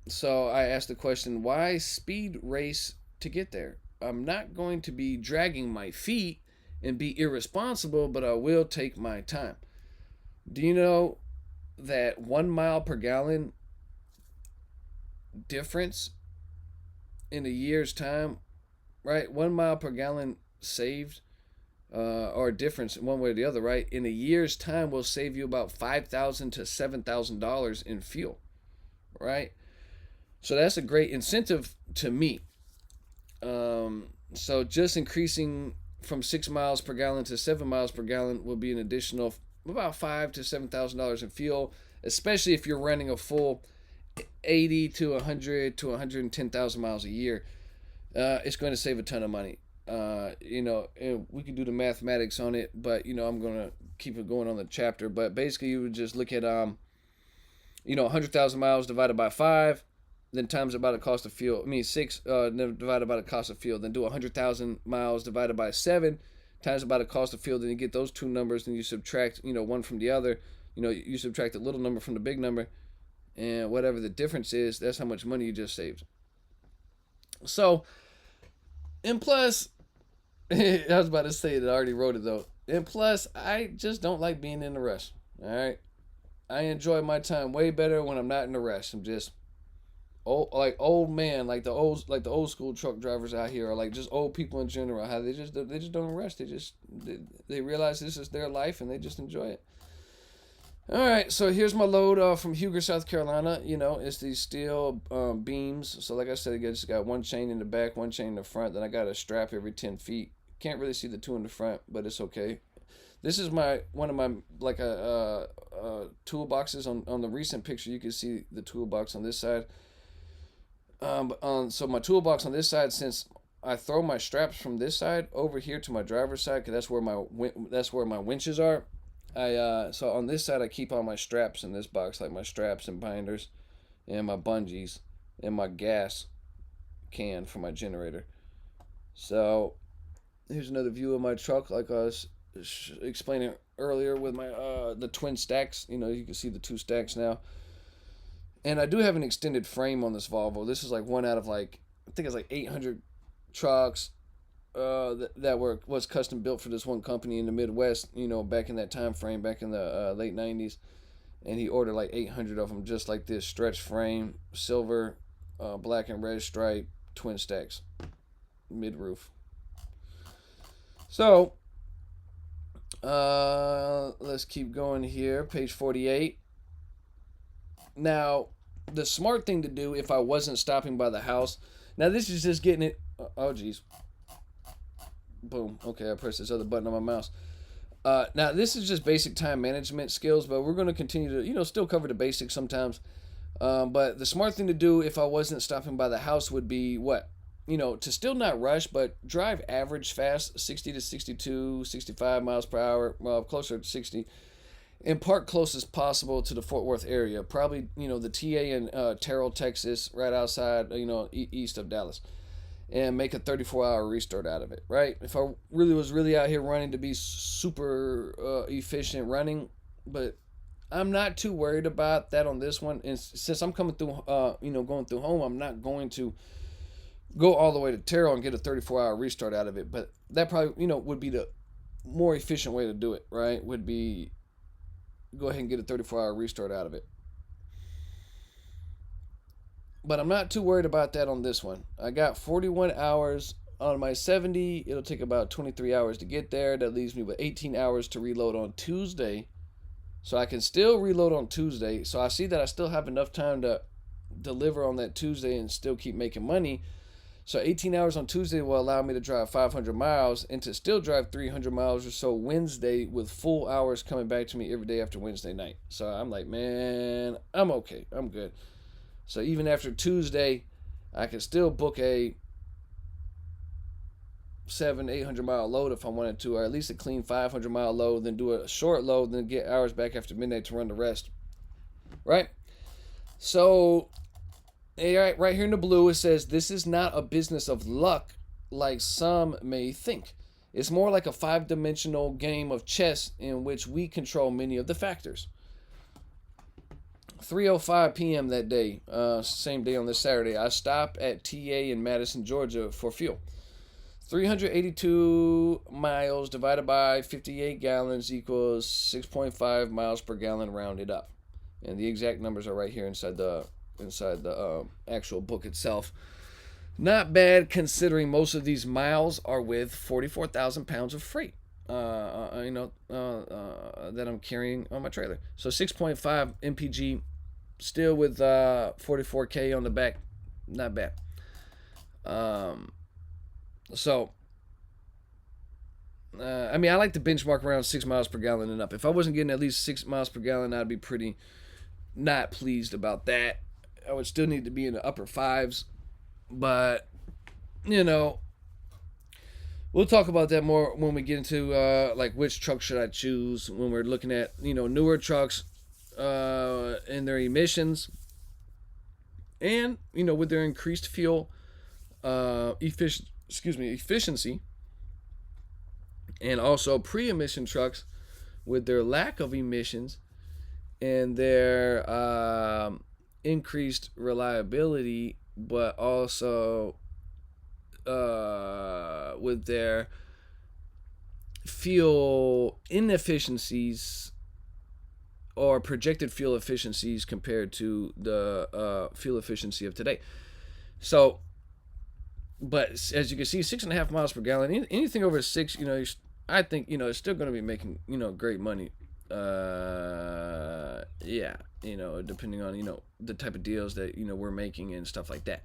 So I asked the question, why speed race to get there? I'm not going to be dragging my feet and be irresponsible, but I will take my time. Do you know that 1 mile per gallon difference in a year's time, right? 1 mile per gallon saved, or difference one way or the other, right? In a year's time will save you about $5,000 to $7,000 in fuel, right? So that's a great incentive to me. So just increasing from 6 miles per gallon to 7 miles per gallon will be an additional about $5,000 to $7,000 in fuel, especially if you're running a full 80 to 100 to 110,000 miles a year. It's going to save a ton of money. And we can do the mathematics on it, but I'm going to keep it going on the chapter. But basically, you would just look at 100,000 miles divided by 5, then times it by the cost of fuel. 6 divided by the cost of fuel. Then do 100,000 miles divided by 7, times it by the cost of fuel. Then you get those two numbers, then you subtract one from the other. You subtract the little number from the big number, and whatever the difference is, that's how much money you just saved. So, and plus, I was about to say that I already wrote it though. And plus, I just don't like being in a rush. All right, I enjoy my time way better when I'm not in a rush. I'm just old man, like the old school truck drivers out here, or like just old people in general. How they just don't rush. They realize this is their life and they just enjoy it. All right, so here's my load from Huger, South Carolina. It's these steel beams. So like I said, I just got one chain in the back, one chain in the front. Then I got a strap every 10 feet. Can't really see the two in the front, but it's okay. This is one of my like toolboxes on the recent picture. You can see the toolbox on this side. So my toolbox on this side, since I throw my straps from this side over here to my driver's side, because that's where my winches are. So on this side I keep all my straps in this box, like my straps and binders, and my bungees, and my gas can for my generator. So here's another view of my truck, like I was explaining earlier with my the twin stacks. You can see the two stacks now. And I do have an extended frame on this Volvo. This is like one out of I think it's like 800 trucks that was custom built for this one company in the Midwest. Back in that time frame, back in the late '90s, and he ordered like 800 of them, just like this, stretch frame, silver, black and red stripe, twin stacks, mid roof. So let's keep going here. Page 48. Now, the smart thing to do if I wasn't stopping by the house. Now, this is just getting it. Oh, geez. Boom. Okay, I pressed this other button on my mouse. Now, this is just basic time management skills, but we're going to continue to, still cover the basics sometimes. But the smart thing to do if I wasn't stopping by the house would be what? To still not rush, but drive average fast, 60 to 62, 65 miles per hour, well, closer to 60. And park close as possible to the Fort Worth area. Probably, the TA in Terrell, Texas, right outside, east of Dallas. And make a 34-hour restart out of it, right? If I was really out here running to be super efficient running, but I'm not too worried about that on this one. And since I'm coming through, going through home, I'm not going to go all the way to Terrell and get a 34-hour restart out of it. But that probably, would be the more efficient way to do it, right? Would be go ahead and get a 34-hour restart out of it. But I'm not too worried about that on this one. I got 41 hours on my 70. It'll take about 23 hours to get there. That leaves me with 18 hours to reload on Tuesday. So I can still reload on Tuesday. So I see that I still have enough time to deliver on that Tuesday and still keep making money. So 18 hours on Tuesday will allow me to drive 500 miles and to still drive 300 miles or so Wednesday, with full hours coming back to me every day after Wednesday night. So I'm like, man, I'm okay. I'm good. So even after Tuesday, I can still book a 800 mile load if I wanted to, or at least a clean 500 mile load, then do a short load, then get hours back after midnight to run the rest. Right? So right here in the blue, it says, this is not a business of luck like some may think. It's more like a 5-dimensional game of chess in which we control many of the factors. 3:05 p.m. that day, same day on this Saturday, I stop at TA in Madison, Georgia for fuel. 382 miles divided by 58 gallons equals 6.5 miles per gallon rounded up. And the exact numbers are right here inside the actual book itself. Not bad considering most of these miles are with 44,000 pounds of freight. That I'm carrying on my trailer. So 6.5 mpg, still with 44k on the back. Not bad. I like to benchmark around 6 miles per gallon and up. If I wasn't getting at least 6 miles per gallon, I'd be pretty not pleased about that. I would still need to be in the upper fives, but we'll talk about that more when we get into like which truck should I choose when we're looking at newer trucks and their emissions, and with their increased fuel efficiency, and also pre-emission trucks with their lack of emissions and their increased reliability, but also with their fuel inefficiencies or projected fuel efficiencies compared to the fuel efficiency of today. So, but as you can see, 6.5 miles per gallon, anything over 6, I think, it's still going to be making, great money. Yeah, depending on, the type of deals that, we're making and stuff like that.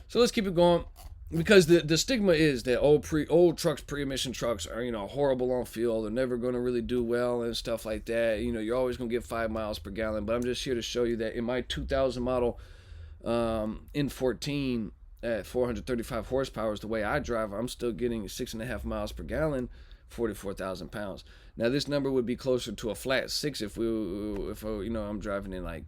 So let's keep it going, because the stigma is that old trucks, pre-emission trucks are, horrible on fuel. They're never going to really do well and stuff like that. You're always going to get 5 miles per gallon. But I'm just here to show you that in my 2000 model N14 at 435 horsepower is the way I drive, I'm still getting 6.5 miles per gallon, 44,000 pounds. Now this number would be closer to a flat 6 if I'm driving in like,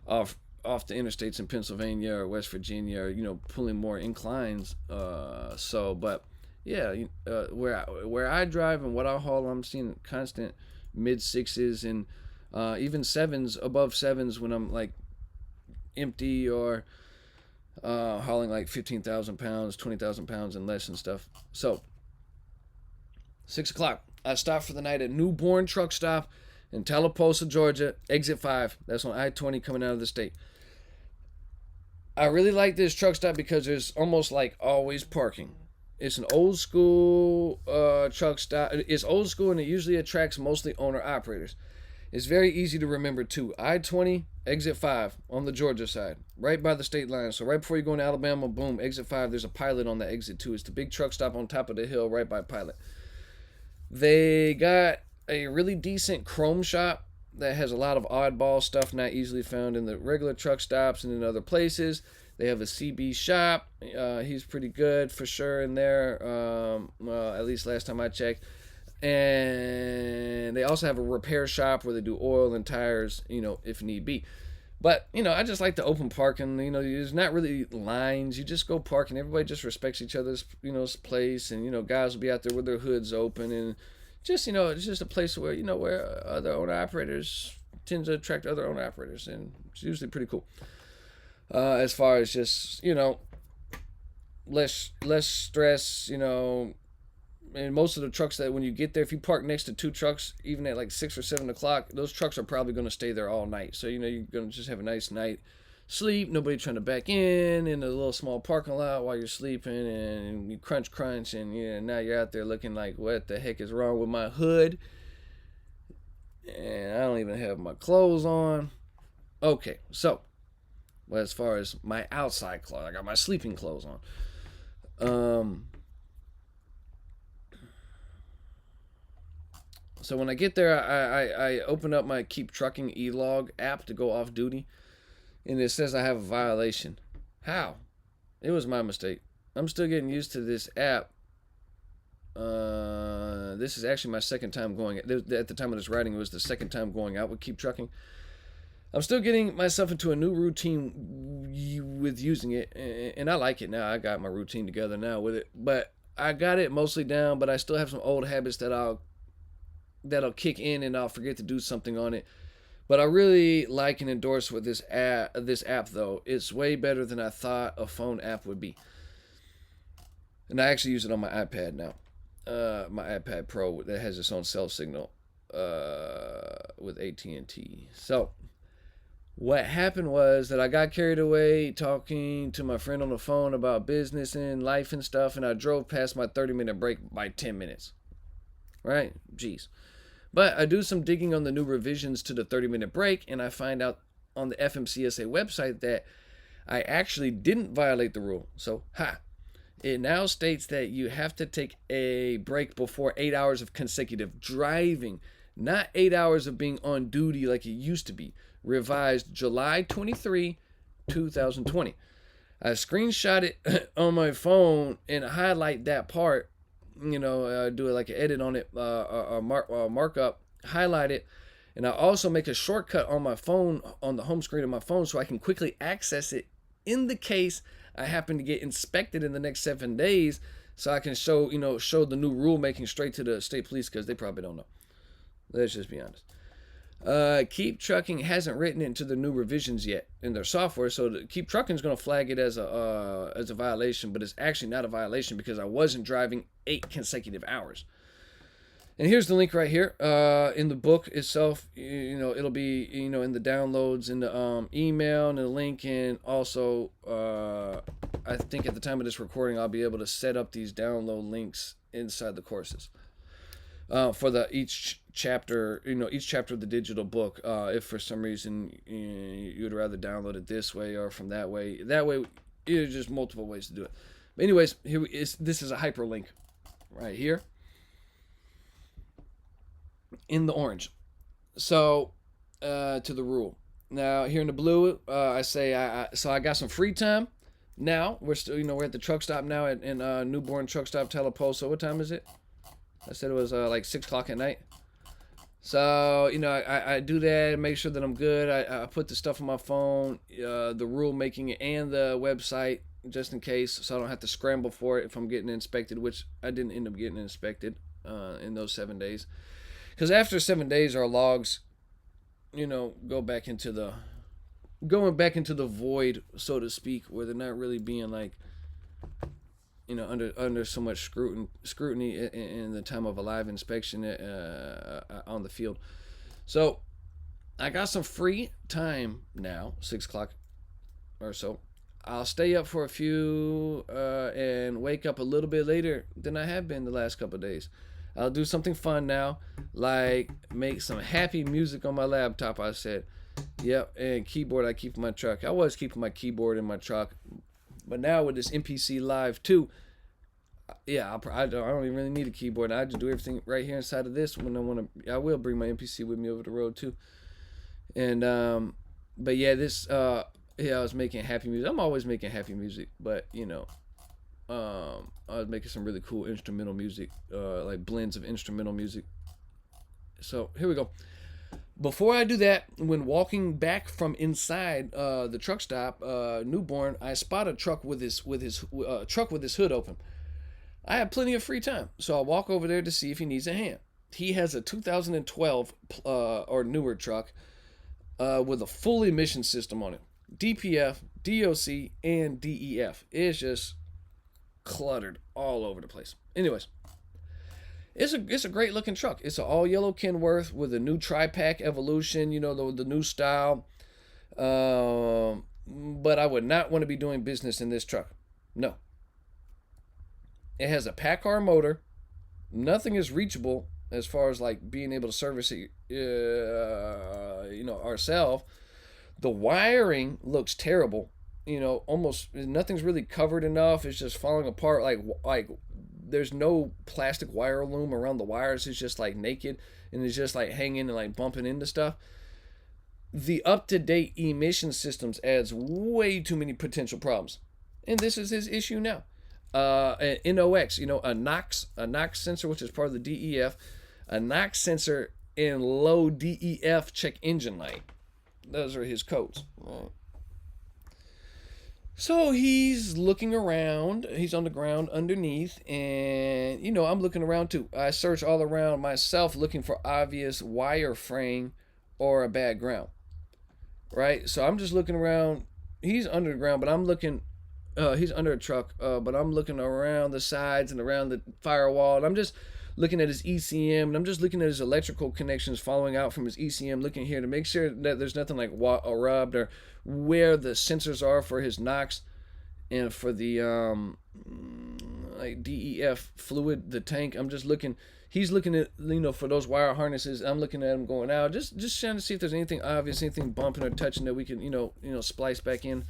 off the interstates in Pennsylvania or West Virginia, or pulling more inclines. But yeah, where I drive and what I haul, I'm seeing constant mid 6s and even 7s, above 7s when I'm like empty or hauling like 15,000 pounds, 20,000 pounds and less and stuff. So 6 o'clock, I stopped for the night at Newborn Truck Stop in Tallapoosa, Georgia, exit 5. That's on I-20 coming out of the state. I really like this truck stop because there's almost like always parking. It's an old school truck stop. It's old school and it usually attracts mostly owner operators. It's very easy to remember too. I-20, exit 5 on the Georgia side, right by the state line. So right before you go into Alabama, boom, exit 5, there's a Pilot on the exit 2. It's the big truck stop on top of the hill right by Pilot. They got a really decent chrome shop that has a lot of oddball stuff not easily found in the regular truck stops and in other places. They have a CB shop. He's pretty good for sure in there, at least last time I checked. And they also have a repair shop where they do oil and tires, if need be. But, I just like the open parking. There's not really lines. You just go park and everybody just respects each other's, place. And, guys will be out there with their hoods open. And just, it's just a place where, where other owner operators tend to attract other owner operators. And it's usually pretty cool. As far as just, less stress, and most of the trucks that when you get there, if you park next to 2 trucks, even at like 6 or 7 o'clock, those trucks are probably going to stay there all night. So, you're going to just have a nice night sleep. Nobody trying to back in a little small parking lot while you're sleeping, and you crunch. And now you're out there looking like, what the heck is wrong with my hood? And I don't even have my clothes on. Okay, so, well, as far as my outside clothes, I got my sleeping clothes on. So when I get there, I open up my Keep Trucking e-log app to go off duty, and it says I have a violation. How? It was my mistake. I'm still getting used to this app. This is actually my second time going. At the time of this writing, it was the second time going out with Keep Trucking. I'm still getting myself into a new routine with using it, and I like it now. I got my routine together now with it, but I got it mostly down, but I still have some old habits that'll kick in and I'll forget to do something on it. But I really like and endorse with this app though. It's way better than I thought a phone app would be. And I actually use it on my iPad now. My iPad Pro that has its own cell signal with AT&T. So what happened was that I got carried away talking to my friend on the phone about business and life and stuff, and I drove past my 30-minute break by 10 minutes. Right? Jeez. But I do some digging on the new revisions to the 30-minute break, and I find out on the FMCSA website that I actually didn't violate the rule. So, it now states that you have to take a break before 8 hours of consecutive driving, not 8 hours of being on duty like it used to be. Revised July 23, 2020. I screenshot it on my phone and highlight that part. Do it like an edit on it, markup, highlight it, and I also make a shortcut on my phone, on the home screen of my phone, so I can quickly access it in the case I happen to get inspected in the next 7 days, so I can show the new rulemaking straight to the state police, because they probably don't know. Let's just be honest. Keep Trucking hasn't written it into the new revisions yet in their software, so Keep Trucking is going to flag it as a violation, but it's actually not a violation because I wasn't driving 8 consecutive hours. And here's the link right here in the book itself. It'll be in the downloads, in the email, and the link, and also I think at the time of this recording I'll be able to set up these download links inside the courses for each chapter. Each chapter of the digital book. If for some reason you'd rather download it this way or from that way, there's just multiple ways to do it. But anyways, this is a hyperlink right here in the orange. So to the rule. Now here in the blue, I say I got some free time. Now we're still we're at the truck stop now in Newborn Truck Stop Teleposo. What time is it? I said it was like 6 o'clock at night. So I do that, make sure that I'm good. I put the stuff on my phone, the rule making and the website, just in case, so I don't have to scramble for it if I'm getting inspected, which I didn't end up getting inspected in those 7 days. Because after 7 days, our logs, going back into the void, so to speak, where they're not really being like, under so much scrutiny in the time of a live inspection on the field. So I got some free time now, 6 o'clock or so. I'll stay up for a few and wake up a little bit later than I have been the last couple of days. I'll do something fun now, like make some happy music on my laptop, I said. Yep, and keyboard I keep in my truck. I was keeping my keyboard in my truck, but now with this MPC Live 2, yeah, I don't even really need a keyboard. I just do everything right here inside of this when I want to. I will bring my MPC with me over the road too. And but yeah, this I was making happy music. I'm always making happy music, but I was making some really cool instrumental music, like blends of instrumental music. So here we go. Before I do that, when walking back from inside the truck stop, Newborn, I spot a truck with his hood open. I have plenty of free time, so I walk over there to see if he needs a hand. He has a 2012 or newer truck with a full emission system on it. DPF, DOC, and DEF. It's just cluttered all over the place. Anyways, it's a great looking truck. It's an all yellow Kenworth with a new tri-pack Evolution, the new style. But I would not want to be doing business in this truck. No. It has a PACCAR motor. Nothing is reachable as far as like being able to service it, ourselves. The wiring looks terrible. Almost nothing's really covered enough. It's just falling apart. Like there's no plastic wire loom around the wires. It's just like naked, and it's just like hanging and like bumping into stuff. The up-to-date emission systems adds way too many potential problems, and this is his issue now. An NOx, a NOx sensor, which is part of the DEF, a NOx sensor, and low DEF check engine light. Those are his codes. Right. So he's looking around. He's on the ground underneath, and I'm looking around too. I search all around myself looking for obvious wire fraying or a bad ground. Right. So I'm just looking around. He's under the ground, but I'm looking. He's under a truck, but I'm looking around the sides and around the firewall, and I'm just looking at his ECM, and I'm just looking at his electrical connections following out from his ECM, looking here to make sure that there's nothing like rubbed or where the sensors are for his NOx and for the like DEF fluid, the tank. I'm just looking. He's looking at for those wire harnesses. I'm looking at him going out, just trying to see if there's anything obvious, anything bumping or touching that we can splice back in.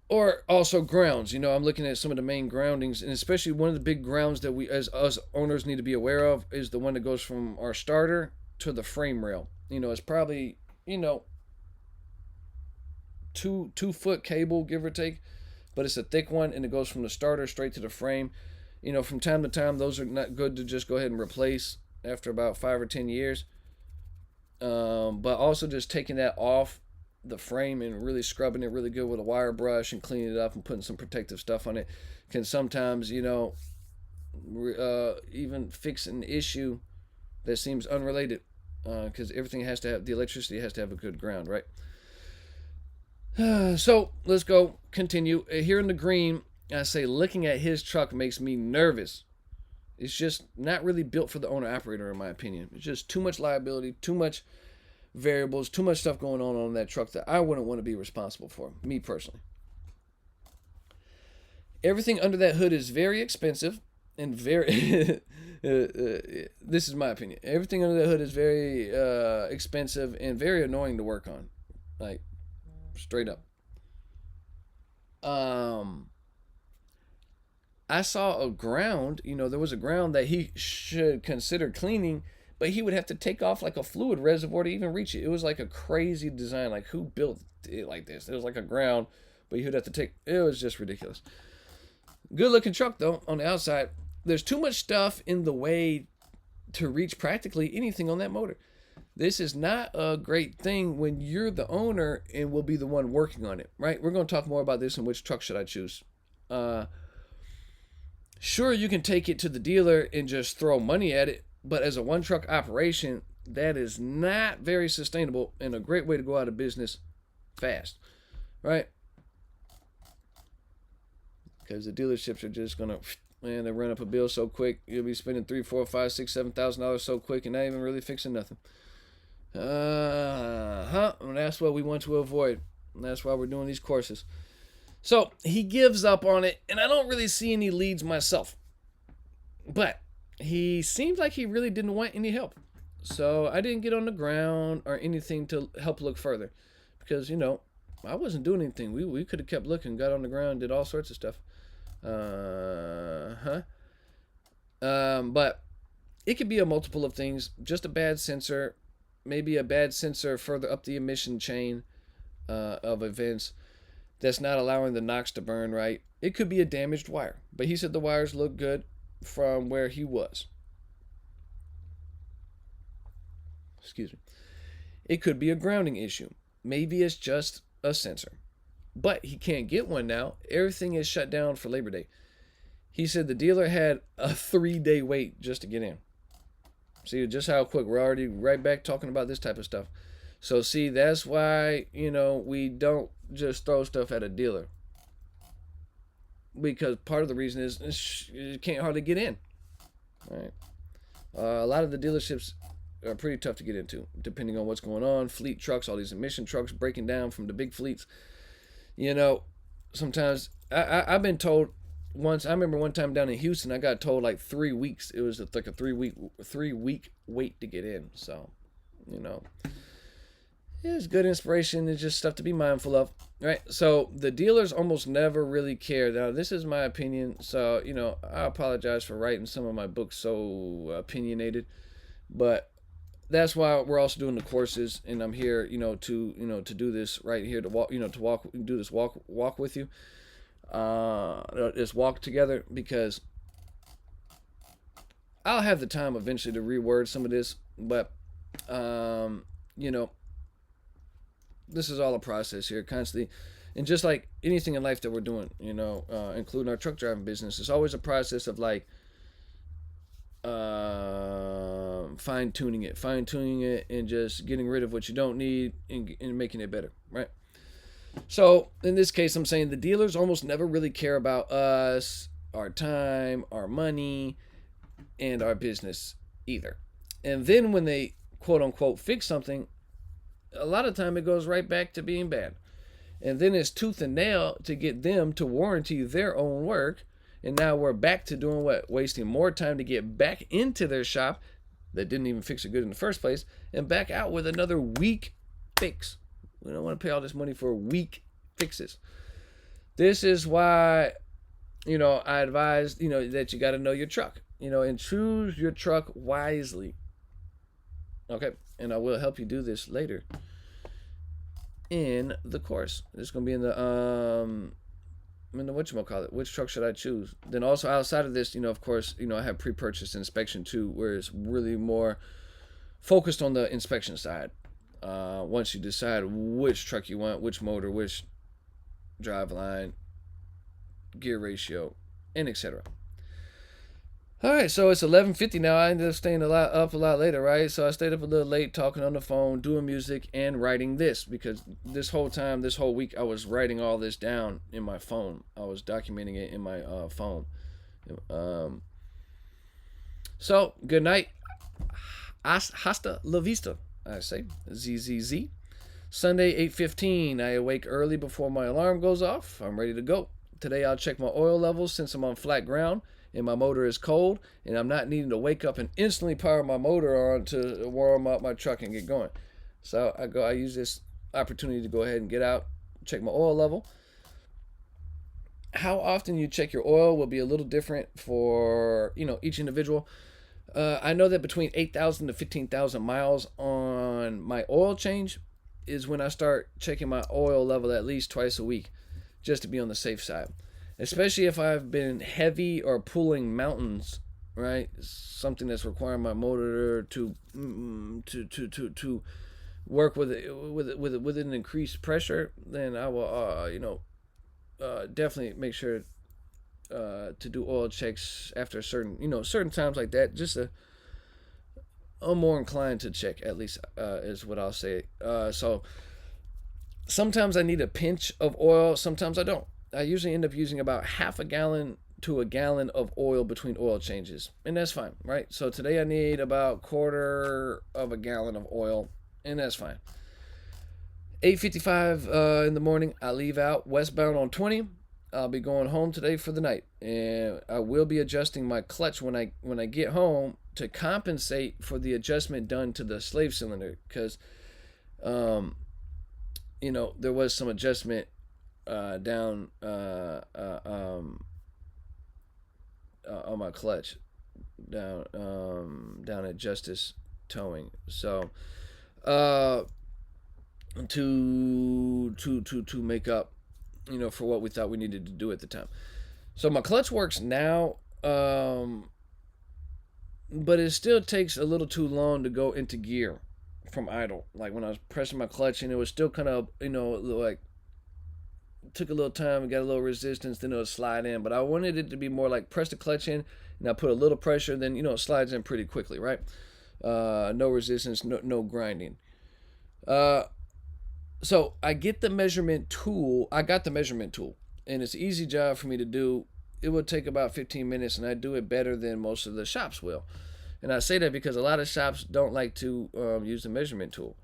Or also grounds. I'm looking at some of the main groundings, and especially one of the big grounds that we as us owners need to be aware of is the one that goes from our starter to the frame rail. It's probably 2-foot cable, give or take, but it's a thick one, and it goes from the starter straight to the frame. From time to time, those are not good to just go ahead and replace after about 5 or 10 years. But also just taking that off the frame and really scrubbing it really good with a wire brush and cleaning it up and putting some protective stuff on it can sometimes even fix an issue that seems unrelated, because everything has to have, the electricity has to have a good ground, right? So let's go continue here in the green. I say looking at his truck makes me nervous. It's just not really built for the owner operator, in my opinion. It's just too much liability, too much variables, too much stuff going on that truck that I wouldn't want to be responsible for, me personally. Everything under that hood is very expensive and very this is my opinion. Everything under that hood is very expensive and very annoying to work on. Like, straight up. I saw a ground, there was a ground that he should consider cleaning, but he would have to take off like a fluid reservoir to even reach it. It was like a crazy design. Like, who built it like this? It was like a ground, but you would have to take, it was just ridiculous. Good looking truck though, on the outside. There's too much stuff in the way to reach practically anything on that motor. This is not a great thing when you're the owner and will be the one working on it, right? We're going to talk more about this and which truck should I choose. Sure, you can take it to the dealer and just throw money at it, but as a one truck operation, that is not very sustainable and a great way to go out of business fast, right? Because the dealerships are just gonna, man, they run up a bill so quick. You'll be spending $3, $4, $5, $6, $7,000 so quick and not even really fixing nothing. And that's what we want to avoid. And that's why we're doing these courses. So he gives up on it, and I don't really see any leads myself. But he seems like he really didn't want any help. So I didn't get on the ground or anything to help look further. Because, I wasn't doing anything. We could have kept looking, got on the ground, did all sorts of stuff. But it could be a multiple of things. Just a bad sensor, maybe a bad sensor further up the emission chain of events that's not allowing the NOx to burn right. It could be a damaged wire, but he said the wires look good from where he was. Excuse me. It could be a grounding issue. Maybe it's just a sensor. But he can't get one now. Everything is shut down for Labor Day. He said the dealer had a 3-day wait just to get in. See just how quick. We're already right back talking about this type of stuff. So see, that's why, we don't just throw stuff at a dealer. Because part of the reason is you can't hardly get in. All right. A lot of the dealerships are pretty tough to get into, depending on what's going on. Fleet trucks, all these emission trucks breaking down from the big fleets. Sometimes I've been told once. I remember one time down in Houston, I got told like 3 weeks. It was like a 3-week wait to get in. So, it's good inspiration. It's just stuff to be mindful of, right? So the dealers almost never really care. Now, this is my opinion. So, I apologize for writing some of my books so opinionated, but that's why we're also doing the courses, and I'm here, to do this right here, to walk, do this walk with you, this walk together, because I'll have the time eventually to reword some of this, but, this is all a process here, constantly, and just like anything in life that we're doing, including our truck driving business, it's always a process of like, fine-tuning it and just getting rid of what you don't need and making it better, right? So in this case, I'm saying the dealers almost never really care about us, our time, our money, and our business either. And then when they quote-unquote fix something, a lot of time it goes right back to being bad. And then it's tooth and nail to get them to warranty their own work. And now we're back to doing what? Wasting more time to get back into their shop that didn't even fix it good in the first place, and back out with another weak fix. We don't want to pay all this money for weak fixes. This is why, I advise, that you got to know your truck, and choose your truck wisely. Okay, and I will help you do this later in the course. It's going to be in the whatchamacallit, which truck should I choose? Then also outside of this, of course, I have pre-purchase inspection too, where it's really more focused on the inspection side. Once you decide which truck you want, which motor, which drive line, gear ratio, and etc. All right, so it's 11:50 now. I ended up staying up a lot later, right? So I stayed up a little late talking on the phone, doing music, and writing this, because this whole week, I was writing all this down in my phone. I was documenting it in my phone. So, good night. Hasta la vista, I say. ZZZ. Sunday, 8:15. I awake early before my alarm goes off. I'm ready to go. Today I'll check my oil levels since I'm on flat ground and my motor is cold and I'm not needing to wake up and instantly power my motor on to warm up my truck and get going. So I use this opportunity to go ahead and get out, check my oil level. How often you check your oil will be a little different for each individual. I know that between 8,000 to 15,000 miles on my oil change is when I start checking my oil level at least twice a week, just to be on the safe side. Especially if I've been heavy or pulling mountains, right? Something that's requiring my motor to work with an increased pressure, then I will definitely make sure to do oil checks after certain times like that. Just I'm more inclined to check, at least is what I'll say. So sometimes I need a pinch of oil, sometimes I don't. I usually end up using about half a gallon to a gallon of oil between oil changes, and that's fine, right? So today I need about quarter of a gallon of oil, and that's fine. 8:55 in the morning, I leave out westbound on 20. I'll be going home today for the night, and I will be adjusting my clutch when I get home to compensate for the adjustment done to the slave cylinder, because there was some adjustment down on my clutch down at Justice Towing. So to make up for what we thought we needed to do at the time. So my clutch works now, but it still takes a little too long to go into gear from idle. Like when I was pressing my clutch and it was still kind of like took a little time and got a little resistance, then it would slide in. But I wanted it to be more like press the clutch in and I put a little pressure, then it slides in pretty quickly, right? No resistance, no grinding. So I got the measurement tool, and it's an easy job for me to do. It would take about 15 minutes, and I do it better than most of the shops will. And I say that because a lot of shops don't like to use the measurement tool.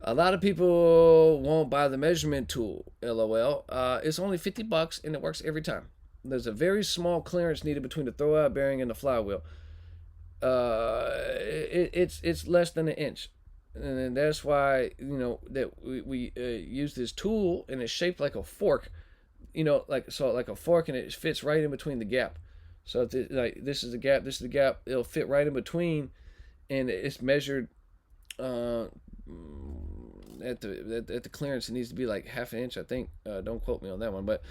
A lot of people won't buy the measurement tool, LOL. It's only $50, and it works every time. There's a very small clearance needed between the throwout bearing and the flywheel. It's less than an inch. And that's why that we use this tool, and it's shaped like a fork, like a fork, and it fits right in between the gap. So this is the gap, it'll fit right in between, and it's measured at the clearance. It needs to be like half an inch, I think. Don't quote me on that one, but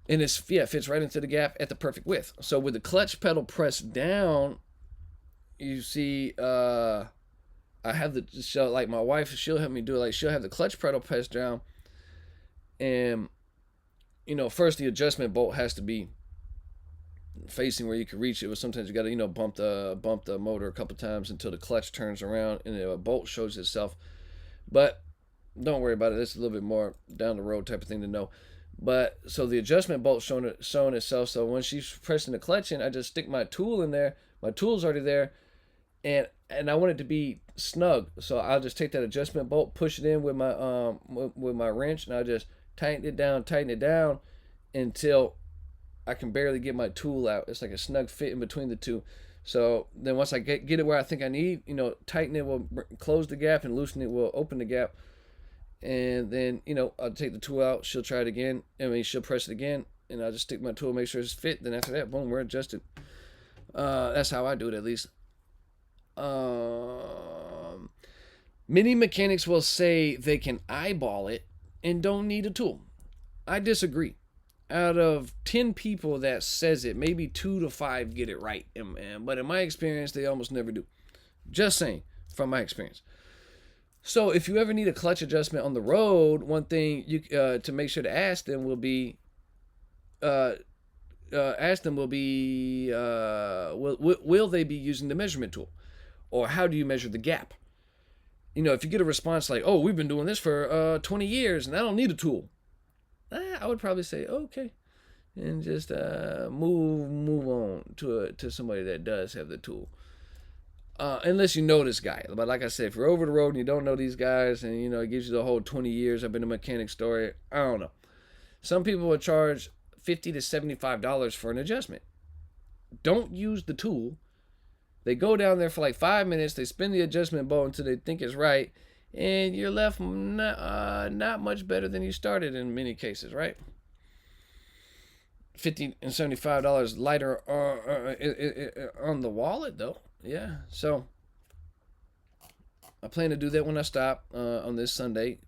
and it fits right into the gap at the perfect width. So with the clutch pedal pressed down, you see. I have like my wife, she'll help me do it. Like she'll have the clutch pedal pressed down, and first the adjustment bolt has to be facing where you can reach it. But sometimes you got to bump the motor a couple times until the clutch turns around and the bolt shows itself. But don't worry about it. It's a little bit more down the road type of thing to know. But so the adjustment bolt showing itself. So when she's pressing the clutch in, I just stick my tool in there. My tool's already there. And I want it to be snug, so I'll just take that adjustment bolt, push it in with my wrench, and I'll just tighten it down until I can barely get my tool out. It's like a snug fit in between the two. So then once I get it where I think I need, tighten it will close the gap, and loosen it will open the gap. And then I'll take the tool out. She'll try it again. She'll press it again, and I'll just stick my tool, make sure it's fit. Then after that, boom, we're adjusted. That's how I do it, at least. Many mechanics will say they can eyeball it and don't need a tool. I disagree. Out of 10 people that says it, maybe 2 to 5 get it right. But in my experience, they almost never do. Just saying, from my experience. So if you ever need a clutch adjustment on the road, one thing you to make sure to ask them will be, will they be using the measurement tool? Or how do you measure the gap? If you get a response like, oh, we've been doing this for 20 years and I don't need a tool. I would probably say, okay. and just move on to somebody that does have the tool. Unless you know this guy. But like I said, if you're over the road and you don't know these guys, and it gives you the whole 20 years I've been a mechanic story, I don't know. Some people will charge $50 to $75 for an adjustment. Don't use the tool. They go down there for like 5 minutes. They spin the adjustment bowl until they think it's right, and you're left not much better than you started in many cases, right? $50 and $75 lighter on the wallet, though. Yeah, so I plan to do that when I stop on this Sunday.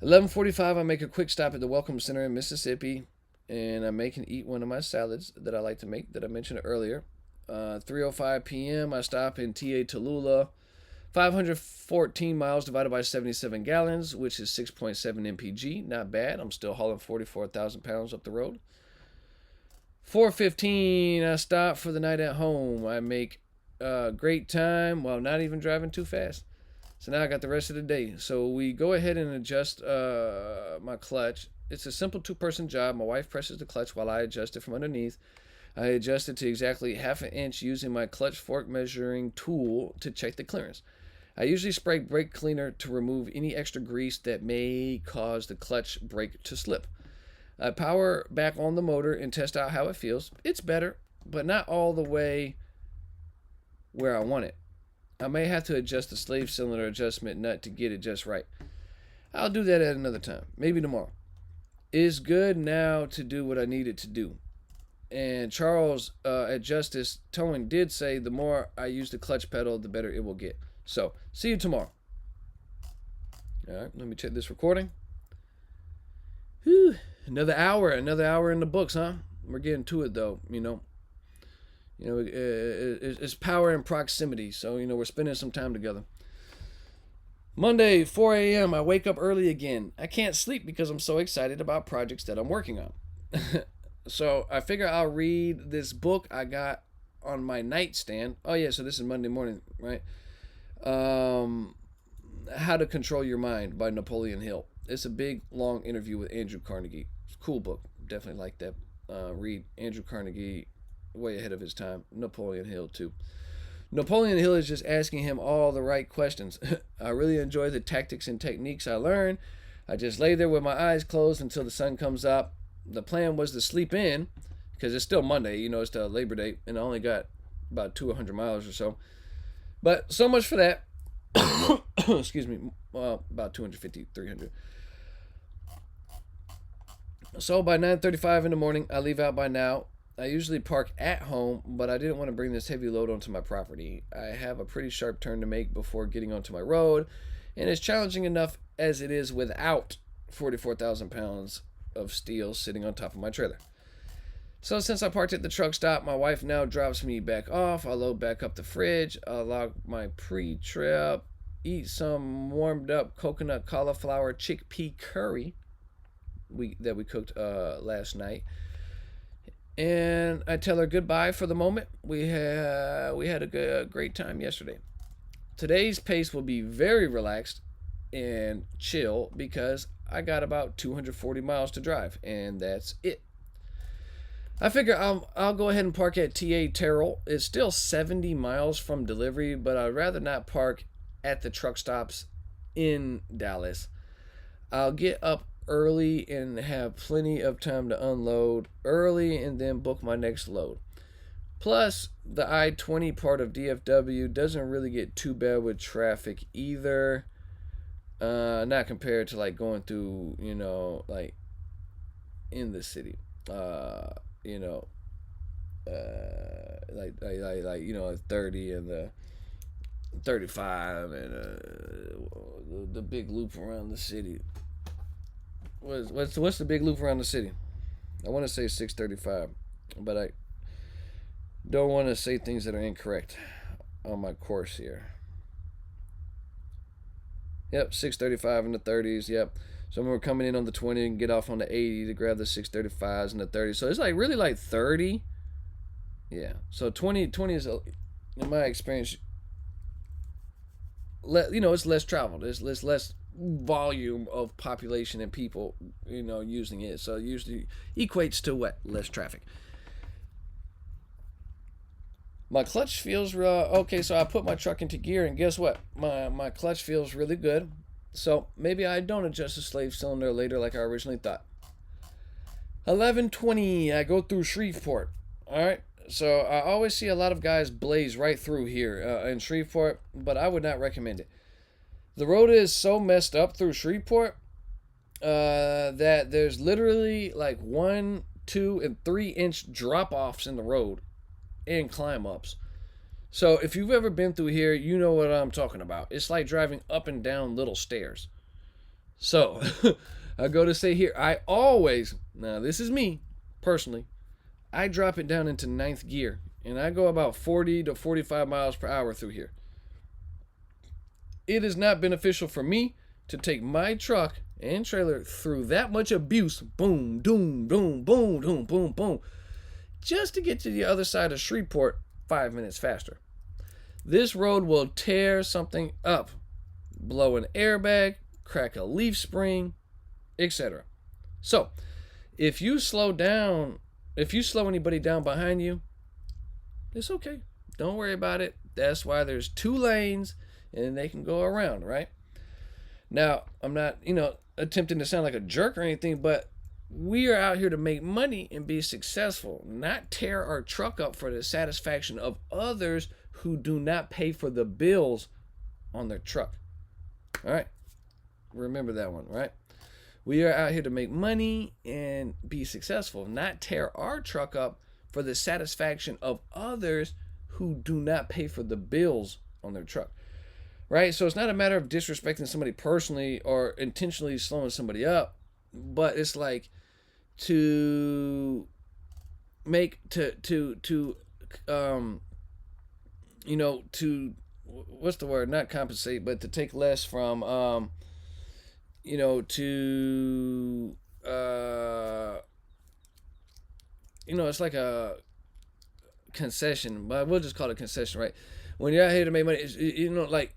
11:45, I make a quick stop at the Welcome Center in Mississippi, and I make and eat one of my salads that I like to make that I mentioned earlier. 3:05 p.m., I stop in TA Tallulah. 514 miles divided by 77 gallons, which is 6.7 mpg. Not bad. I'm still hauling 44,000 pounds up the road. 4:15, I stop for the night at home. I make a great time while not even driving too fast. So now I got the rest of the day. So we go ahead and adjust my clutch. It's a simple two-person job. My wife presses the clutch while I adjust it from underneath. I adjust it to exactly half an inch using my clutch fork measuring tool to check the clearance. I usually spray brake cleaner to remove any extra grease that may cause the clutch brake to slip. I power back on the motor and test out how it feels. It's better, but not all the way where I want it. I may have to adjust the slave cylinder adjustment nut to get it just right. I'll do that at another time, maybe tomorrow. It's good now to do what I need it to do. And Charles at Justice Towing did say the more I use the clutch pedal, the better it will get. So, see you tomorrow. All right, let me check this recording. Whew, another hour in the books, huh? We're getting to it, though, it's power and proximity, so, we're spending some time together. Monday, 4 a.m., I wake up early again. I can't sleep because I'm so excited about projects that I'm working on. So I figure I'll read this book I got on my nightstand. Oh, yeah, so this is Monday morning, right? How to Control Your Mind by Napoleon Hill. It's a big, long interview with Andrew Carnegie. It's a cool book. Definitely like that. Read Andrew Carnegie, way ahead of his time. Napoleon Hill, too. Napoleon Hill is just asking him all the right questions. I really enjoy the tactics and techniques I learned. I just lay there with my eyes closed until the sun comes up. The plan was to sleep in, because it's still Monday, it's the Labor Day, and I only got about 200 miles or so. But so much for that. Excuse me. Well, about 250, 300. So by 9:35 in the morning, I leave out by now. I usually park at home, but I didn't want to bring this heavy load onto my property. I have a pretty sharp turn to make before getting onto my road, and it's challenging enough as it is without 44,000 pounds of steel sitting on top of my trailer. So since I parked at the truck stop, my wife now drops me back off. I load back up the fridge. I'll lock my pre-trip, eat some warmed up coconut cauliflower chickpea curry that we cooked last night. And I tell her goodbye for the moment. We had a great time yesterday. Today's pace will be very relaxed and chill because I got about 240 miles to drive, and that's it. I figure I'll go ahead and park at TA Terrell. It's still 70 miles from delivery, but I'd rather not park at the truck stops in Dallas. I'll get up early and have plenty of time to unload early and then book my next load. Plus, the I-20 part of DFW doesn't really get too bad with traffic either. Not compared to like going through, like in the city, like 30 and the 35 and the big loop around the city. What's the big loop around the city? I want to say 635, but I don't want to say things that are incorrect on my course here. Yep, 635 in the 30s. Yep. So we're coming in on the 20 and get off on the 80 to grab the 635s and the 30s. So it's like really like 30. Yeah. So 20 is, in my experience, it's less traveled. It's less volume of population and people, using it. So it usually equates to what? Less traffic. My clutch feels okay, so I put my truck into gear, and guess what? My clutch feels really good. So maybe I don't adjust the slave cylinder later like I originally thought. 11:20, I go through Shreveport. All right, so I always see a lot of guys blaze right through here in Shreveport, but I would not recommend it. The road is so messed up through Shreveport that there's literally like 1, 2, and 3-inch drop-offs in the road and climb ups. So if you've ever been through here, you know what I'm talking about. It's like driving up and down little stairs. So I go to say here, now this is me personally, I drop it down into 9th gear and I go about 40 to 45 miles per hour through here. It is not beneficial for me to take my truck and trailer through that much abuse, boom, doom, boom, boom, boom, boom, boom, just to get to the other side of Shreveport 5 minutes faster. This road will tear something up, blow an airbag, crack a leaf spring, etc. So, if you slow anybody down behind you, it's okay. Don't worry about it. That's why there's 2 lanes and they can go around, right? Now, I'm not, attempting to sound like a jerk or anything, but we are out here to make money and be successful, not tear our truck up for the satisfaction of others who do not pay for the bills on their truck. All right? Remember that one, right? We are out here to make money and be successful, not tear our truck up for the satisfaction of others who do not pay for the bills on their truck. Right? So it's not a matter of disrespecting somebody personally or intentionally slowing somebody up, but it's like to make to what's the word? Not compensate, but to take less from it's like a concession, but we'll just call it concession, right? When you're out here to make money, like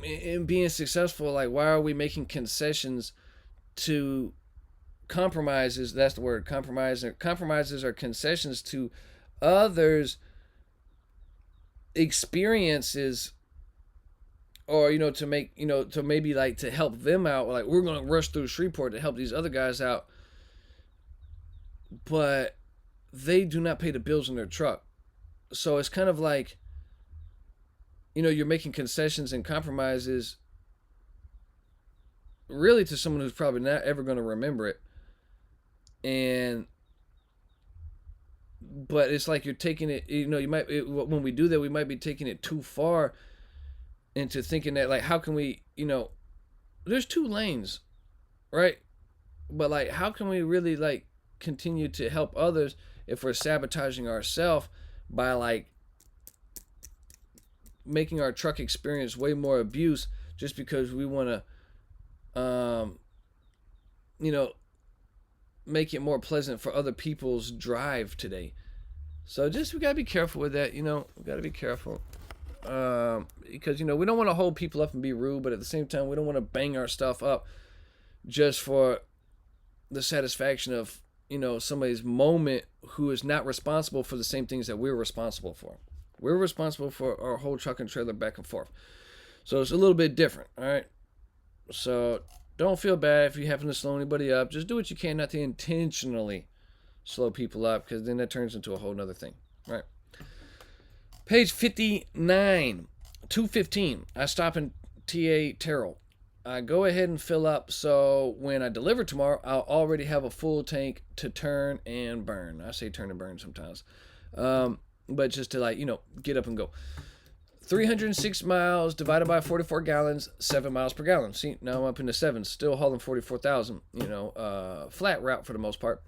in being successful, like why are we making concessions to compromises? That's the word, compromise. Compromises are concessions to others' experiences, or to make to maybe like to help them out. Like we're gonna rush through Shreveport to help these other guys out, but they do not pay the bills in their truck. So it's kind of like you're making concessions and compromises really to someone who's probably not ever going to remember it. But it's like you're taking it, when we do that, we might be taking it too far into thinking that, like, how can we, there's 2 lanes, right? But, like, how can we really, like, continue to help others if we're sabotaging ourselves by, like, making our truck experience way more abuse just because we want to make it more pleasant for other people's drive today. So we gotta be careful with that. We gotta be careful because we don't want to hold people up and be rude, but at the same time we don't want to bang our stuff up just for the satisfaction of somebody's moment who is not responsible for the same things that we're responsible for. We're responsible for our whole truck and trailer back and forth. So it's a little bit different, all right? So don't feel bad if you happen to slow anybody up. Just do what you can not to intentionally slow people up, because then that turns into a whole nother thing, right? Page 59, 215. I stop in TA Terrell. I go ahead and fill up, so when I deliver tomorrow, I'll already have a full tank to turn and burn. I say turn and burn sometimes. But just to get up and go. 306 miles divided by 44 gallons, 7 miles per gallon. See, now I'm up into 7, still hauling 44,000, flat route for the most part.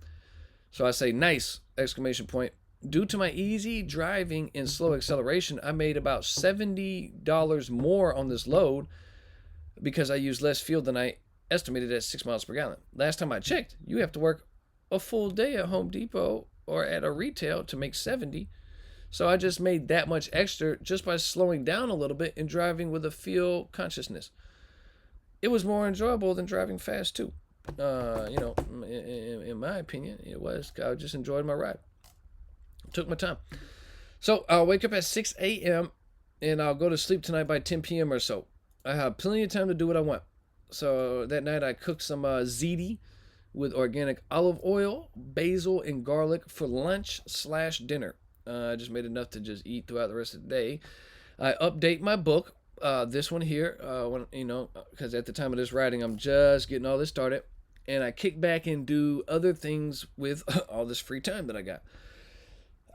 So I say, nice, exclamation point. Due to my easy driving and slow acceleration, I made about $70 more on this load because I used less fuel than I estimated at 6 miles per gallon. Last time I checked, you have to work a full day at Home Depot or at a retail to make 70. So I just made that much extra just by slowing down a little bit and driving with a feel consciousness. It was more enjoyable than driving fast too. In my opinion, it was. I just enjoyed my ride. Took my time. So I'll wake up at 6 a.m. and I'll go to sleep tonight by 10 p.m. or so. I have plenty of time to do what I want. So that night I cooked some ziti with organic olive oil, basil, and garlic for lunch/dinner. I just made enough to just eat throughout the rest of the day. I update my book, this one here, because at the time of this writing, I'm just getting all this started. And I kick back and do other things with all this free time that I got.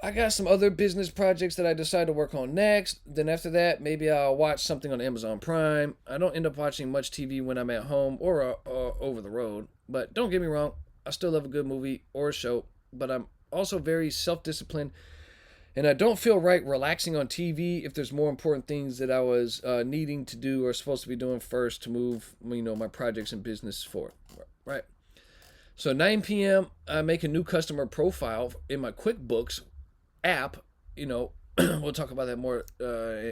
I got some other business projects that I decide to work on next. Then after that, maybe I'll watch something on Amazon Prime. I don't end up watching much TV when I'm at home or over the road. But don't get me wrong, I still love a good movie or a show. But I'm also very self-disciplined. And I don't feel right relaxing on TV if there's more important things that I was needing to do or supposed to be doing first to move, my projects and business forward. Right. So 9 p.m., I make a new customer profile in my QuickBooks app. We'll talk about that more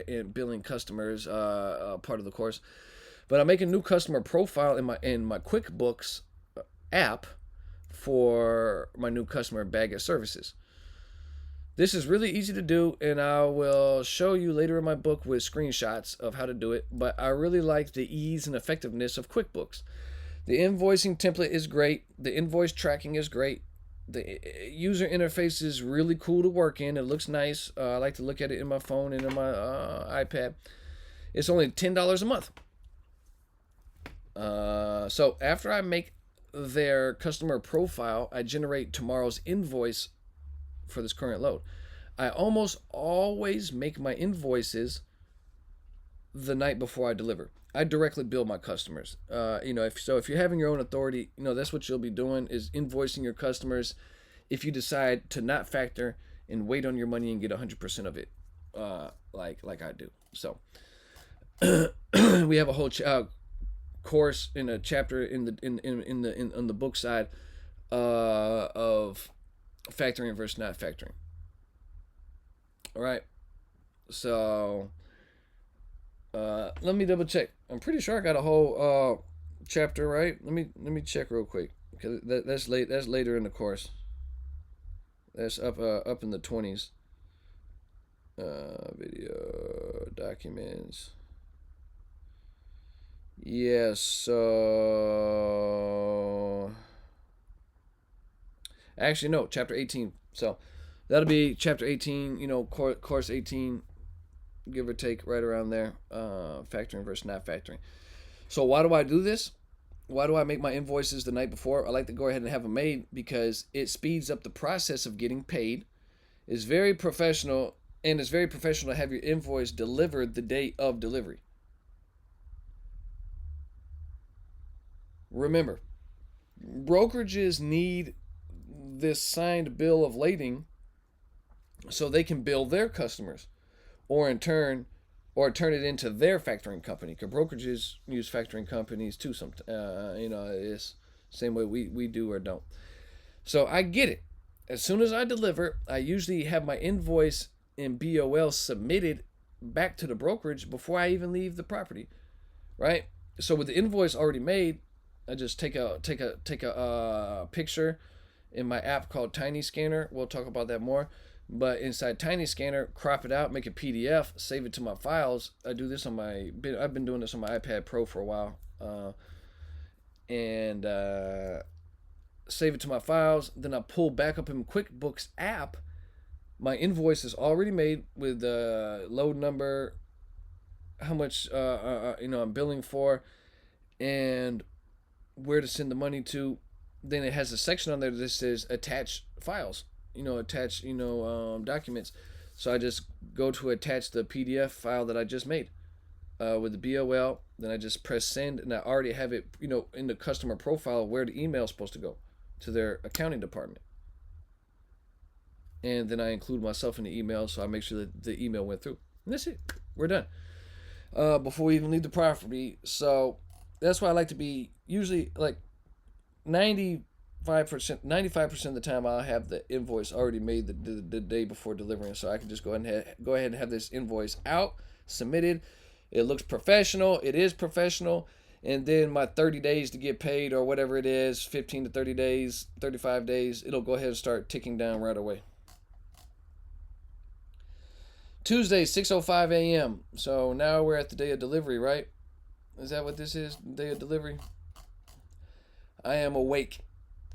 in billing customers part of the course. But I make a new customer profile in my QuickBooks app for my new customer bag of services. This is really easy to do, and I will show you later in my book with screenshots of how to do it. But I really like the ease and effectiveness of QuickBooks. The invoicing template is great. The invoice tracking is great. The user interface is really cool to work in. It looks nice. I like to look at it in my phone and in my iPad. It's only $10 a month. So after I make their customer profile, I generate tomorrow's invoice for this current load. I almost always make my invoices the night before I deliver. I directly bill my customers. If you're having your own authority, that's what you'll be doing is invoicing your customers if you decide to not factor and wait on your money and get 100% of it, like I do. So we have a whole course in a chapter in the book side of factoring versus not factoring. All right. So let me double check. I'm pretty sure I got a whole chapter, right? Let me check real quick, because that's later in the course. That's up in the 20s. Video documents. Yes. So actually, no, chapter 18. So that'll be chapter 18. Course 18. Give or take, right around there. Factoring versus not factoring. So why do I do this? Why do I make my invoices the night before? I like to go ahead and have them made because it speeds up the process of getting paid. It's very professional, and it's very professional to have your invoice delivered the day of delivery. Remember, brokerages need this signed bill of lading so they can bill their customers, or turn it into their factoring company. Because brokerages use factoring companies too. It's same way we do or don't. So I get it. As soon as I deliver, I usually have my invoice in BOL submitted back to the brokerage before I even leave the property, right? So with the invoice already made, I just take a picture in my app called Tiny Scanner. We'll talk about that more. But inside Tiny Scanner, crop it out, make a PDF, save it to my files. I've been doing this on my iPad Pro for a while, and save it to my files. Then I pull back up in QuickBooks app. My invoice is already made with the load number, how much I'm billing for, and where to send the money to. Then it has a section on there that says attach files. Attach documents. So I just go to attach the PDF file that I just made with the BOL. Then I just press send, and I already have it, in the customer profile where the email is supposed to go to their accounting department. And then I include myself in the email, so I make sure that the email went through. And that's it. We're done. Before we even leave the property. So that's why I like to be usually like 90 95% of the time I'll have the invoice already made the day before delivering, so I can just go ahead and have this invoice out, submitted. It looks professional. It is professional. And then my 30 days to get paid, or whatever it is, 15 to 30 days, 35 days, it'll go ahead and start ticking down right away. Tuesday, 6:05 a.m. So now we're at the day of delivery, right? Is that what this is? Day of delivery? I am awake.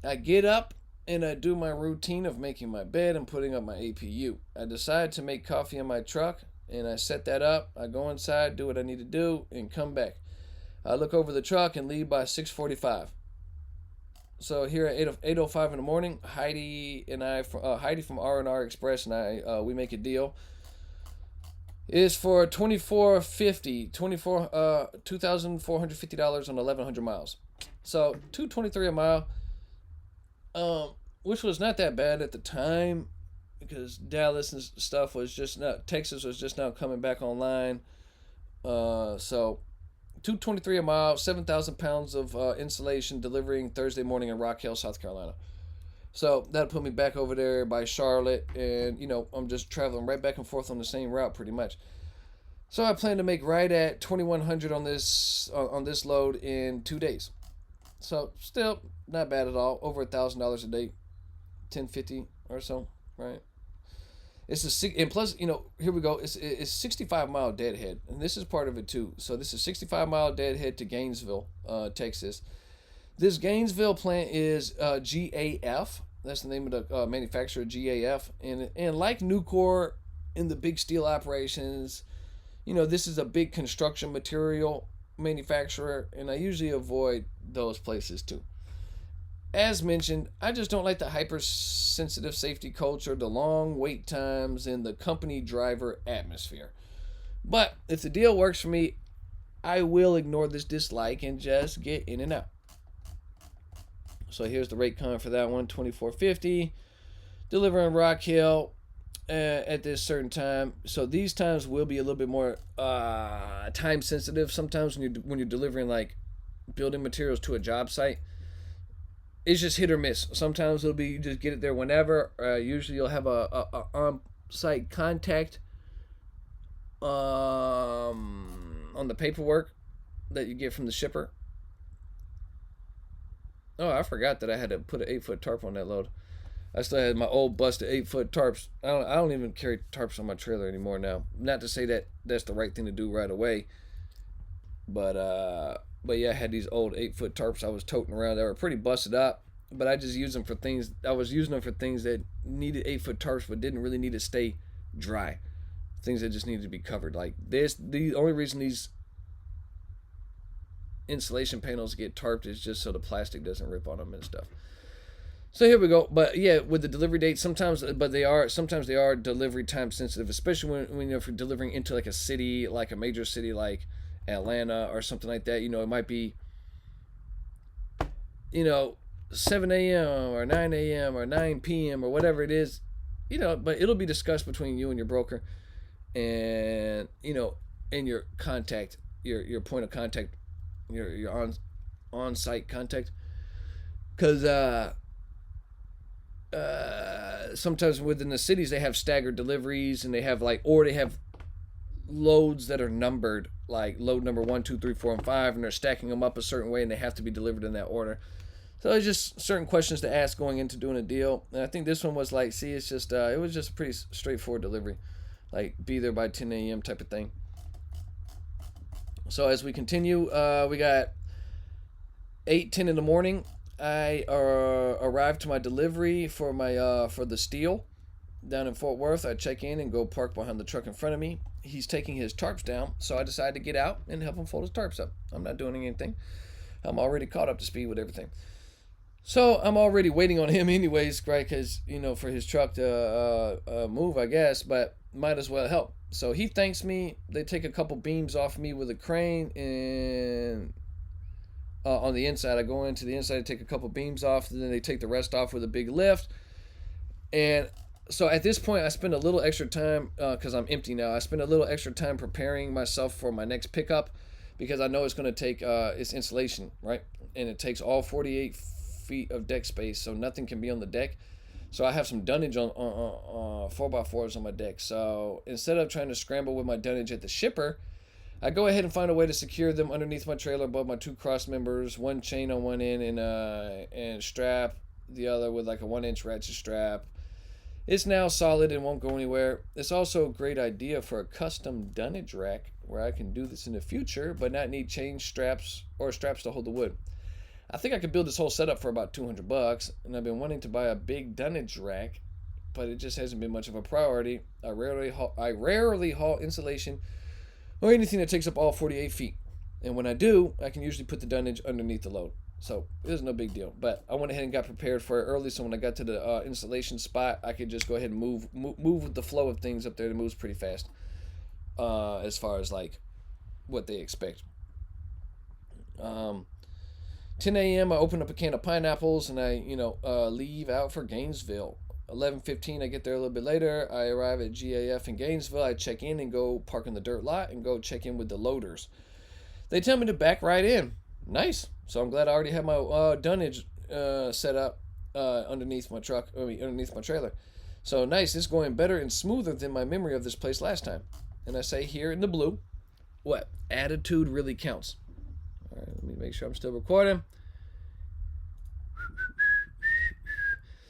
I get up and I do my routine of making my bed and putting up my APU. I decide to make coffee in my truck and I set that up. I go inside, do what I need to do, and come back. I look over the truck and leave by 6:45. So here at 8:05 in the morning, Heidi and I, Heidi from R&R Express and I, we make a deal. It is for $2,450 on 1,100 miles. So $223 a mile, which was not that bad at the time, because Dallas and stuff was just not, Texas was just now coming back online. So $223 a mile, 7,000 pounds of insulation, delivering Thursday morning in Rock Hill, South Carolina. So that'll put me back over there by Charlotte, and I'm just traveling right back and forth on the same route pretty much. So I plan to make right at 2,100 on this load in 2 days. So still not bad at all. Over $1,000 a day, $1,050 or so, right? And plus, here we go. It's 65-mile deadhead, and this is part of it too. So this is 65-mile deadhead to Gainesville, Texas. This Gainesville plant is GAF. That's the name of the manufacturer, GAF. And like Nucor in the big steel operations, this is a big construction material manufacturer, and I usually avoid those places too. As mentioned, I just don't like the hypersensitive safety culture, the long wait times, and the company driver atmosphere. But if the deal works for me, I will ignore this dislike and just get in and out. So here's the rate con for that one, $24.50. Delivering Rock Hill at this certain time. So these times will be a little bit more time sensitive. Sometimes when you're delivering like building materials to a job site, it's just hit or miss. Sometimes it'll be you just get it there whenever. Usually you'll have a on-site contact on the paperwork that you get from the shipper. Oh, I forgot that I had to put an 8-foot tarp on that load. I still had my old busted 8-foot tarps. I don't even carry tarps on my trailer anymore now. Not to say that that's the right thing to do right away, but yeah, I had these old 8-foot tarps I was toting around that were pretty busted up, but I just used them for things. I was using them for things that needed 8-foot tarps but didn't really need to stay dry. Things that just needed to be covered. Like this, the only reason these insulation panels get tarped is just so the plastic doesn't rip on them and stuff. So here we go. But yeah, with the delivery date, sometimes they are delivery time sensitive, especially when if you're delivering into like a city, like a major city like Atlanta or something like that. It might be 7 a.m. or 9 a.m. or 9 p.m. or whatever it is, but it'll be discussed between you and your broker and and your contact, your point of contact, your on-site contact, because sometimes within the cities they have staggered deliveries, and they have loads that are numbered, like load number 1, 2, 3, 4, and 5, and they're stacking them up a certain way, and they have to be delivered in that order. So it's just certain questions to ask going into doing a deal. And I think this one was like, it's just it was just a pretty straightforward delivery, like be there by 10 a.m. type of thing. So as we continue, we got 8:10 in the morning. I arrived to my delivery for the steel down in Fort Worth. I check in and go park behind the truck in front of me. He's taking his tarps down, so I decided to get out and help him fold his tarps up. I'm not doing anything. I'm already caught up to speed with everything. So I'm already waiting on him anyways, right? Because, for his truck to move, I guess, but might as well help. So he thanks me. They take a couple beams off me with a crane, and on the inside, I go into the inside to take a couple beams off, and then they take the rest off with a big lift. And so at this point, I spend a little extra time, because I'm empty now. I spend a little extra time preparing myself for my next pickup, because I know it's going to take its insulation, right? And it takes all 48 feet of deck space, so nothing can be on the deck. So I have some dunnage on 4x4s on my deck. So instead of trying to scramble with my dunnage at the shipper, I go ahead and find a way to secure them underneath my trailer above my 2 cross members, 1 chain on one end and strap the other with like a 1-inch ratchet strap. It's now solid and won't go anywhere. It's also a great idea for a custom dunnage rack where I can do this in the future but not need chain straps or straps to hold the wood. I think I could build this whole setup for about $200, and I've been wanting to buy a big dunnage rack, but it just hasn't been much of a priority. I rarely haul insulation or anything that takes up all 48 feet. And when I do, I can usually put the dunnage underneath the load. So it was no big deal. But I went ahead and got prepared for it early, so when I got to the installation spot, I could just go ahead and move with the flow of things up there. It moves pretty fast as far as like what they expect. 10 a.m. I open up a can of pineapples and I leave out for Gainesville. 11:15 I get there a little bit later. I arrive at GAF in Gainesville. I check in and go park in the dirt lot and go check in with the loaders. They tell me to back right in. Nice. So I'm glad I already have my dunnage set up underneath my underneath my trailer. So nice. It's going better and smoother than my memory of this place last time. And I say here in the blue, what? Attitude really counts. All right, let me make sure I'm still recording.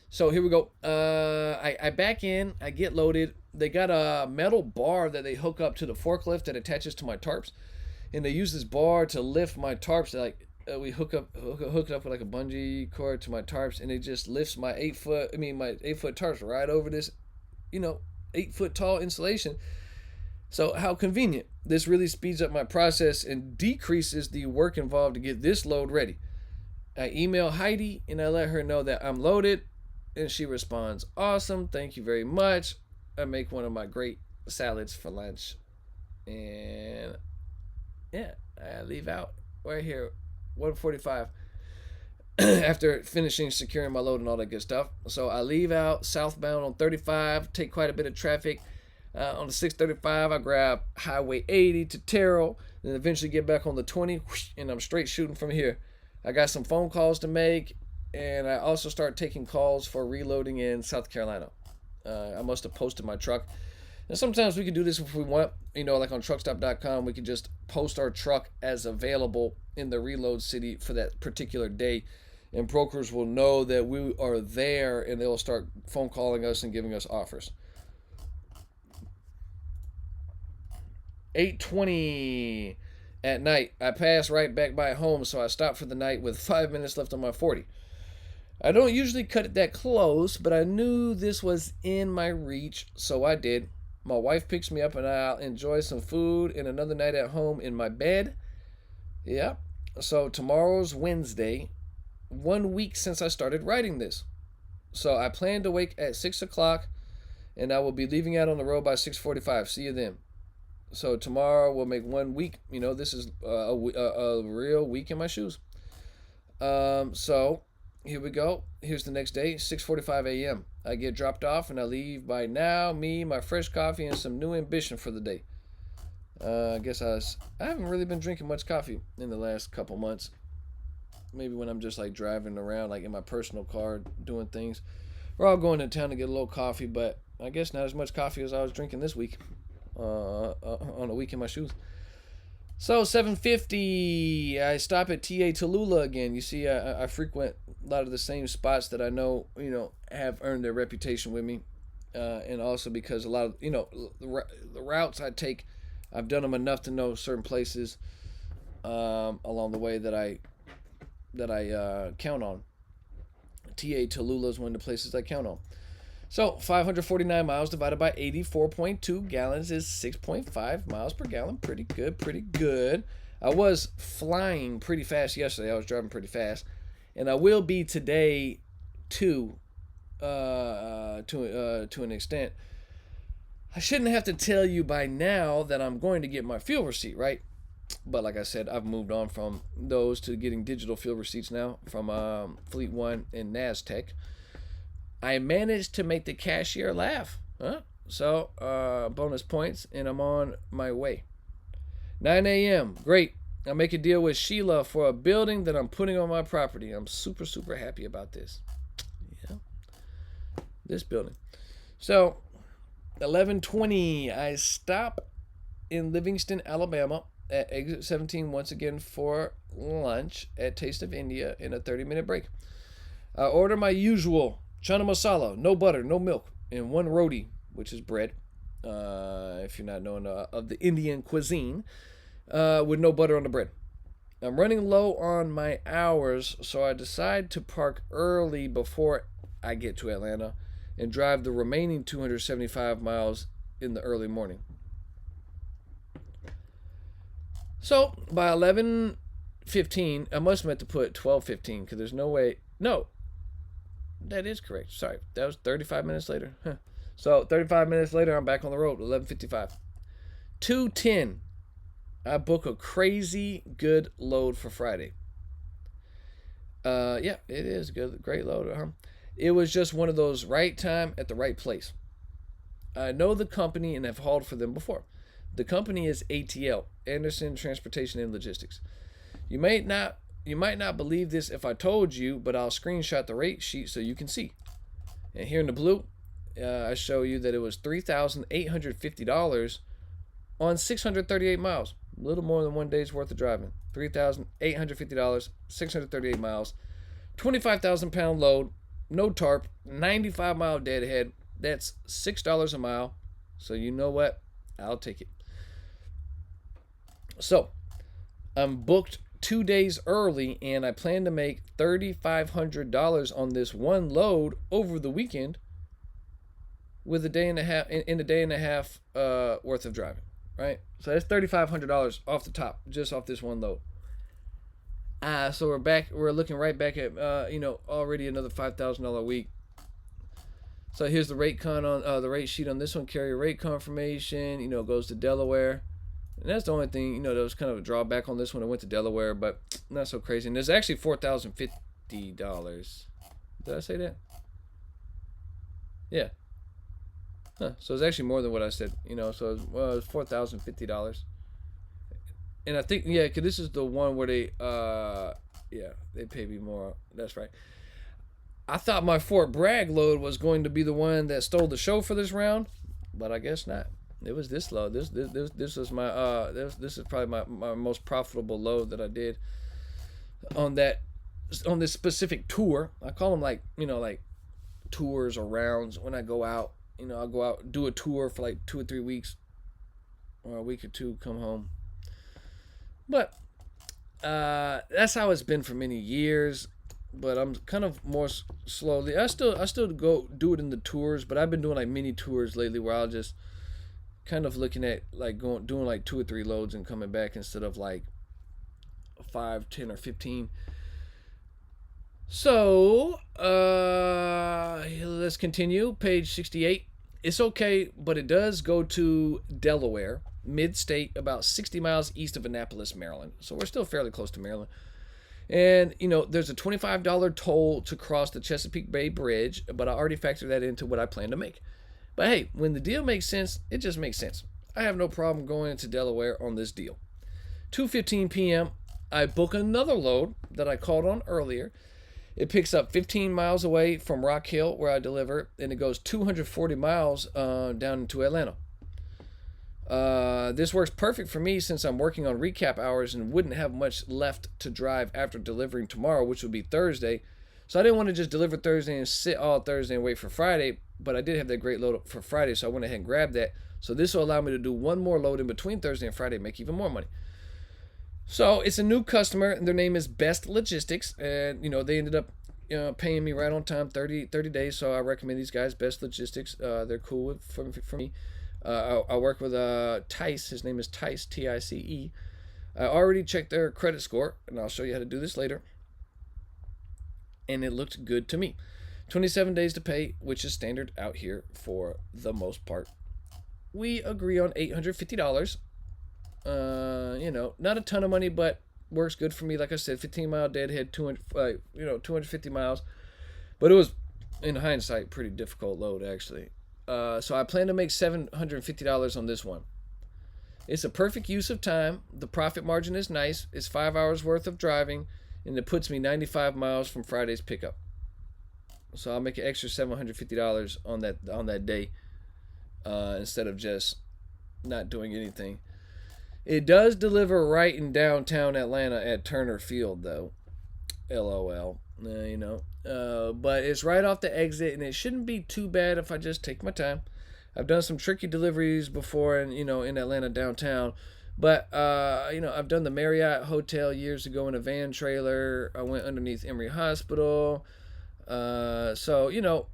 So here we go. I back in. I get loaded. They got a metal bar that they hook up to the forklift that attaches to my tarps, and they use this bar to lift my tarps. We hook it up with like a bungee cord to my tarps, and it just lifts my 8-foot tarps right over this, 8-foot tall insulation. So how convenient. This really speeds up my process and decreases the work involved to get this load ready. I email Heidi and I let her know that I'm loaded, and she responds, awesome, thank you very much. I make one of my great salads for lunch. And yeah, I leave out right here, 1:45, after finishing securing my load and all that good stuff. So I leave out southbound on 35, take quite a bit of traffic. On the 635, I grab Highway 80 to Terrell, and eventually get back on the 20, and I'm straight shooting from here. I got some phone calls to make, and I also start taking calls for reloading in South Carolina. I must have posted my truck. And sometimes we can do this if we want, like on truckstop.com, we can just post our truck as available in the reload city for that particular day, and brokers will know that we are there, and they'll start phone calling us and giving us offers. 8:20 at night. I pass right back by home, so I stop for the night with 5 minutes left on my 40. I don't usually cut it that close, but I knew this was in my reach, so I did. My wife picks me up and I'll enjoy some food and another night at home in my bed. Yeah. So tomorrow's Wednesday, 1 week since I started writing this. So I plan to wake at 6 o'clock, and I will be leaving out on the road by 6:45. See you then. So tomorrow we'll make 1 week. This is a real week in my shoes. So here we go. Here's the next day, 6:45 a.m. I get dropped off and I leave by now. Me, my fresh coffee, and some new ambition for the day. I guess I haven't really been drinking much coffee in the last couple months. Maybe when I'm just like driving around, like in my personal car, doing things. We're all going to town to get a little coffee, but I guess not as much coffee as I was drinking this week. On a week in my shoes. So 7:50, I stop at TA Tallulah again. You see, I frequent a lot of the same spots that I know, have earned their reputation with me, and also because a lot of, the routes I take, I've done them enough to know certain places along the way that I count on. TA Tallulah is one of the places I count on. So 549 miles divided by 84.2 gallons is 6.5 miles per gallon. Pretty good. I was flying pretty fast yesterday. I was driving pretty fast, and I will be today too, to an extent. I shouldn't have to tell you by now that I'm going to get my fuel receipt, right? But like I said, I've moved on from those to getting digital fuel receipts now from Fleet One and NASTech. I managed to make the cashier laugh. So, bonus points, and I'm on my way. 9 a.m. Great. I make a deal with Sheila for a building that I'm putting on my property. I'm super, super happy about this. Yeah. This building. So, 11:20, I stop in Livingston, Alabama at exit 17 once again for lunch at Taste of India in a 30-minute break. I order my usual chana masala, no butter, no milk, and one roti, which is bread. If you're not knowing of the Indian cuisine, with no butter on the bread. I'm running low on my hours, so I decide to park early before I get to Atlanta and drive the remaining 275 miles in the early morning. So by 11:15, I must have meant to put 12:15 because there's no way. No, that is correct. Sorry, that was 35 minutes later. Huh. So 35 minutes later, I'm back on the road. 11:55, 2:10. I book a crazy good load for Friday. Yeah, it is good, great load. It was just one of those right time at the right place. I know the company and have hauled for them before. The company is ATL, Anderson Transportation and Logistics. You might not believe this if I told you, but I'll screenshot the rate sheet so you can see. And here in the blue, I show you that it was $3,850 on 638 miles. A little more than one day's worth of driving. $3,850, 638 miles, 25,000 pound load, no tarp, 95-mile deadhead. That's $6 a mile. So you know what? I'll take it. So I'm booked 2 days early, and I plan to make $3,500 on this one load over the weekend with a day and a half in a day and a half worth of driving. Right, so that's $3,500 off the top, just off this one load. So we're back. We're looking right back at already another $5,000 a week. So here's the rate the rate sheet on this one. Carrier rate confirmation. Goes to Delaware, and that's the only thing. There was kind of a drawback on this one. I went to Delaware, but not so crazy. And there's actually $4,050. Did I say that? Yeah. Huh. So it's actually more than what I said, so it was $4,050. And I think, because this is the one where they pay me more. That's right. I thought my Fort Bragg load was going to be the one that stole the show for this round, but I guess not. It was this load. This was my this is probably my most profitable load that I did on this specific tour. I call them like tours or rounds when I go out. I'll go out, do a tour for like 2 or 3 weeks, or a week or two, come home. But that's how it's been for many years. But I'm kind of more slowly. I still go do it in the tours, but I've been doing like mini tours lately, where I'll just kind of looking at like doing like 2 or 3 loads and coming back instead of like 5, 10, or 15. So, let's continue. Page 68. It's okay, but it does go to Delaware, mid-state, about 60 miles east of Annapolis, Maryland. So we're still fairly close to Maryland. And, there's a $25 toll to cross the Chesapeake Bay Bridge, but I already factored that into what I plan to make. But hey, when the deal makes sense, it just makes sense. I have no problem going into Delaware on this deal. 2:15 p.m., I book another load that I called on earlier. It picks up 15 miles away from Rock Hill, where I deliver, and it goes 240 miles down into Atlanta. This works perfect for me since I'm working on recap hours and wouldn't have much left to drive after delivering tomorrow, which would be Thursday. So I didn't want to just deliver Thursday and sit all Thursday and wait for Friday, but I did have that great load for Friday, so I went ahead and grabbed that. So this will allow me to do one more load in between Thursday and Friday and make even more money. So it's a new customer, and their name is Best Logistics, and they ended up paying me right on time, 30 days. So I recommend these guys, Best Logistics. They're cool for me. I work with Tice. His name is Tice, Tice. I already checked their credit score, and I'll show you how to do this later. And it looked good to me. 27 days to pay, which is standard out here for the most part. We agree on $850. Not a ton of money, but works good for me. Like I said, 15-mile deadhead, 250 miles. But it was, in hindsight, pretty difficult load, actually. So I plan to make $750 on this one. It's a perfect use of time. The profit margin is nice. It's 5 hours worth of driving, and it puts me 95 miles from Friday's pickup. So I'll make an extra $750 on that day, instead of just not doing anything. It does deliver right in downtown Atlanta at Turner Field, though. LOL. But it's right off the exit, and it shouldn't be too bad if I just take my time. I've done some tricky deliveries before, in Atlanta downtown. But I've done the Marriott Hotel years ago in a van trailer. I went underneath Emory Hospital. The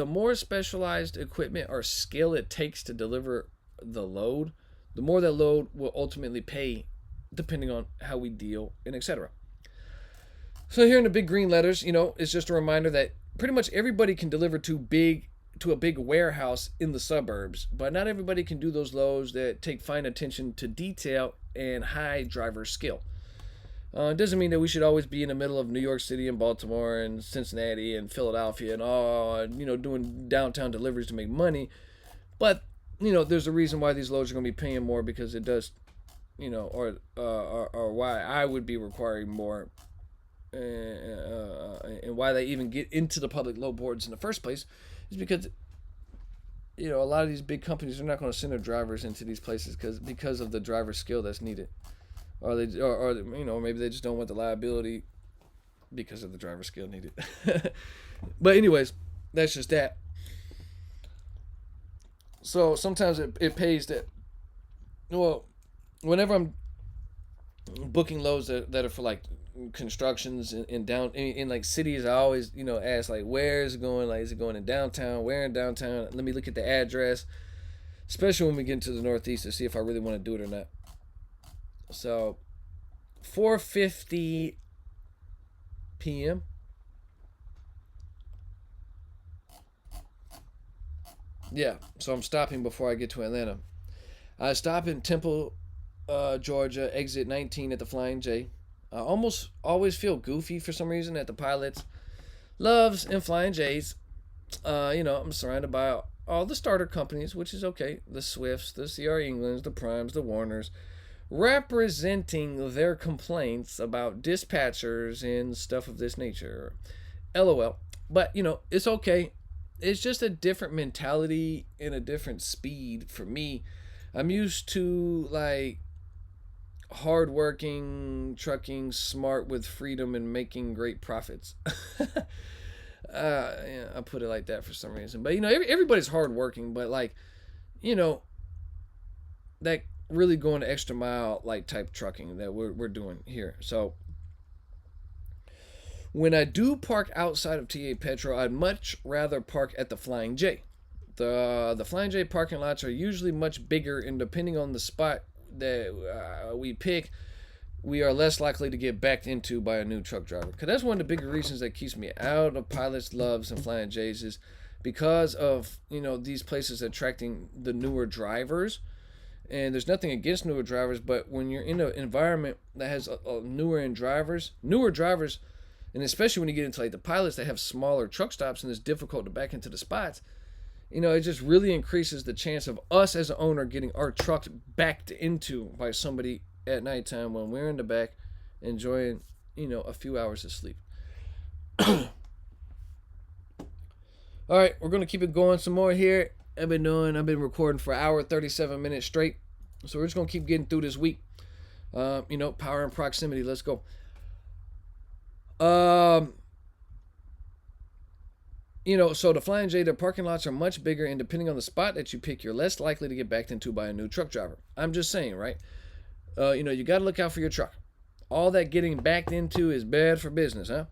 more specialized equipment or skill it takes to deliver the load, the more that load will ultimately pay, depending on how we deal and etc. So here in the big green letters, it's just a reminder that pretty much everybody can deliver to a big warehouse in the suburbs, but not everybody can do those loads that take fine attention to detail and high driver skill. It doesn't mean that we should always be in the middle of New York City and Baltimore and Cincinnati and Philadelphia and doing downtown deliveries to make money. But, there's a reason why these loads are going to be paying more, because it does, or why I would be requiring more, and why they even get into the public load boards in the first place is because, a lot of these big companies are not going to send their drivers into these places because of the driver skill that's needed. Or maybe they just don't want the liability because of the driver skill needed. But anyways, that's just that. So sometimes it pays that. Well, whenever I'm booking loads that are for like constructions in like cities, I always ask like, where is it going? Like, is it going in downtown? Where in downtown? Let me look at the address, especially when we get into the Northeast, to see if I really want to do it or not. So, 4:50 p.m. Yeah, so I'm stopping before I get to Atlanta. I stop in Temple, Georgia, exit 19 at the Flying J. I almost always feel goofy for some reason at the Pilots, Loves, and Flying J's. I'm surrounded by all the starter companies, which is okay. The Swifts, the CR Englands, the Primes, the Warners, representing their complaints about dispatchers and stuff of this nature. LOL. But, it's okay. It's just a different mentality and a different speed for me. I'm used to, like, hardworking, trucking, smart with freedom and making great profits. I put it like that for some reason. But, everybody's hardworking, but, like, that really going the extra mile like type trucking that we're doing here. So when I do park outside of TA Petro, I'd much rather park at the Flying J. The Flying J parking lots are usually much bigger, and depending on the spot that we pick, we are less likely to get backed into by a new truck driver. Because that's one of the bigger reasons that keeps me out of Pilots, Loves, and Flying J's, is because of these places attracting the newer drivers. And there's nothing against newer drivers, but when you're in an environment that has newer drivers, and especially when you get into like the Pilots that have smaller truck stops and it's difficult to back into the spots, it just really increases the chance of us as an owner getting our truck backed into by somebody at nighttime when we're in the back enjoying, a few hours of sleep. All right, we're going to keep it going some more here. I've been recording for an hour, 37 minutes straight. So we're just going to keep getting through this week. Power and proximity. Let's go. So the Flying J, the parking lots are much bigger, and depending on the spot that you pick, you're less likely to get backed into by a new truck driver. I'm just saying, right? You got to look out for your truck. All that getting backed into is bad for business, huh?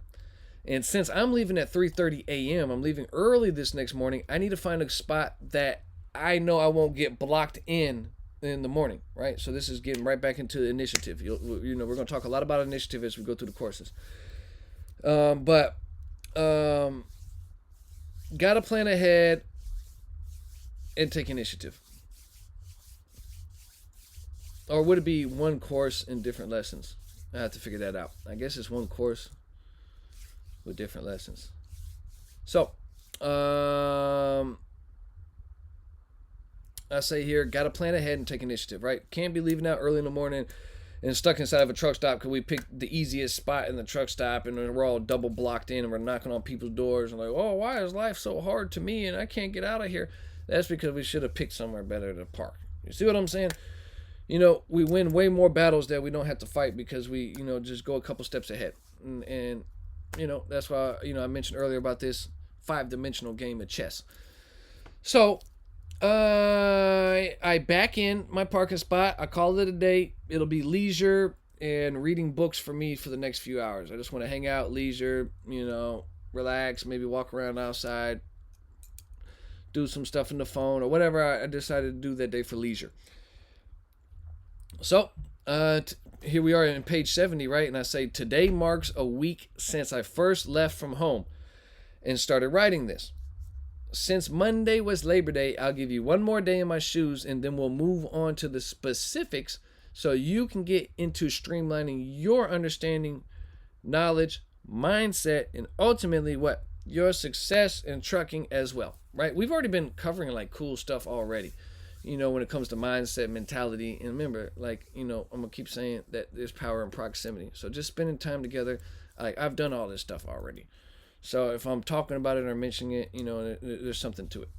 And since I'm leaving at 3:30 a.m., I'm leaving early this next morning, I need to find a spot that I know I won't get blocked in the morning, right? So this is getting right back into the initiative. We're going to talk a lot about initiative as we go through the courses. But got to plan ahead and take initiative. Or would it be one course in different lessons? I have to figure that out. I guess it's one course with different lessons. So, I say here, got to plan ahead and take initiative, right? Can't be leaving out early in the morning and stuck inside of a truck stop because we picked the easiest spot in the truck stop and we're all double blocked in and we're knocking on people's doors and like, oh, why is life so hard to me and I can't get out of here? That's because we should have picked somewhere better to park. You see what I'm saying? We win way more battles that we don't have to fight because we, just go a couple steps ahead. And that's why, I mentioned earlier about this 5-dimensional game of chess. So, I back in my parking spot. I call it a day. It'll be leisure and reading books for me for the next few hours. I just want to hang out, leisure, relax, maybe walk around outside, do some stuff in the phone or whatever I decided to do that day for leisure. So, here we are in page 70, right? And I say, today marks a week since I first left from home and started writing this. Since Monday was Labor Day, I'll give you one more day in my shoes and then we'll move on to the specifics so you can get into streamlining your understanding, knowledge, mindset, and ultimately what? Your success in trucking as well, right? We've already been covering like cool stuff already, when it comes to mindset, mentality. And remember, I'm going to keep saying that there's power in proximity. So just spending time together, I've done all this stuff already. So if I'm talking about it or mentioning it, there's something to it.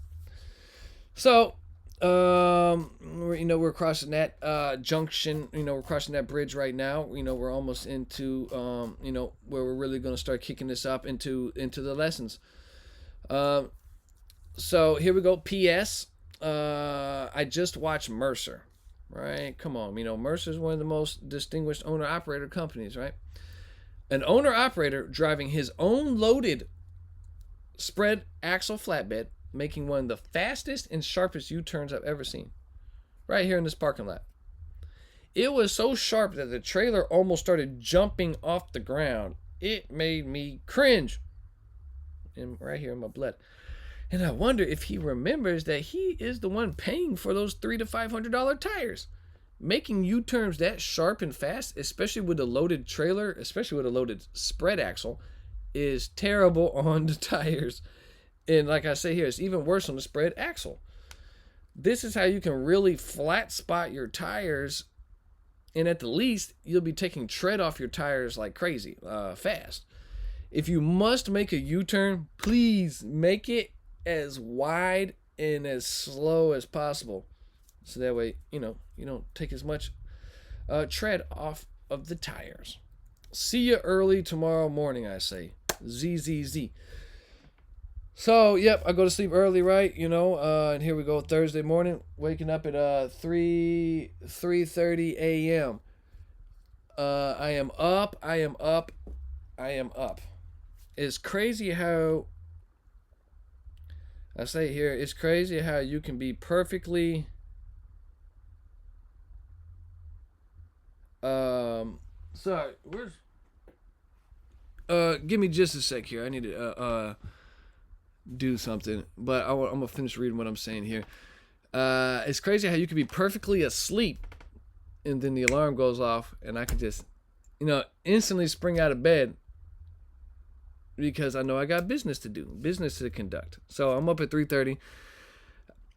So, we're crossing that junction. We're crossing that bridge right now. We're almost into, where we're really going to start kicking this up into the lessons. So here we go. P.S. I just watched Mercer. Right? Come on. Mercer is one of the most distinguished owner-operator companies, right? An owner-operator driving his own loaded spread axle flatbed, making one of the fastest and sharpest U-turns I've ever seen. Right here in this parking lot. It was so sharp that the trailer almost started jumping off the ground. It made me cringe. And right here in my blood. And I wonder if he remembers that he is the one paying for those $300 to $500 tires. Making U-turns that sharp and fast, especially with a loaded trailer, especially with a loaded spread axle, is terrible on the tires. And like I say here, it's even worse on the spread axle. This is how you can really flat spot your tires. And at the least, you'll be taking tread off your tires like crazy, fast. If you must make a U-turn, please make it as wide and as slow as possible. So that way, you don't take as much tread off of the tires. See you early tomorrow morning, I say. ZZZ. So, yep, I go to sleep early, right? And here we go, Thursday morning, waking up at 3:30 a.m. I am up. It's crazy how, I say here, it's crazy how you can be perfectly... sorry, where's... give me just a sec here. I need to, do something. But I'm going to finish reading what I'm saying here. It's crazy how you can be perfectly asleep and then the alarm goes off and I can just, instantly spring out of bed because I know I got business to do, business to conduct. So I'm up at 3:30.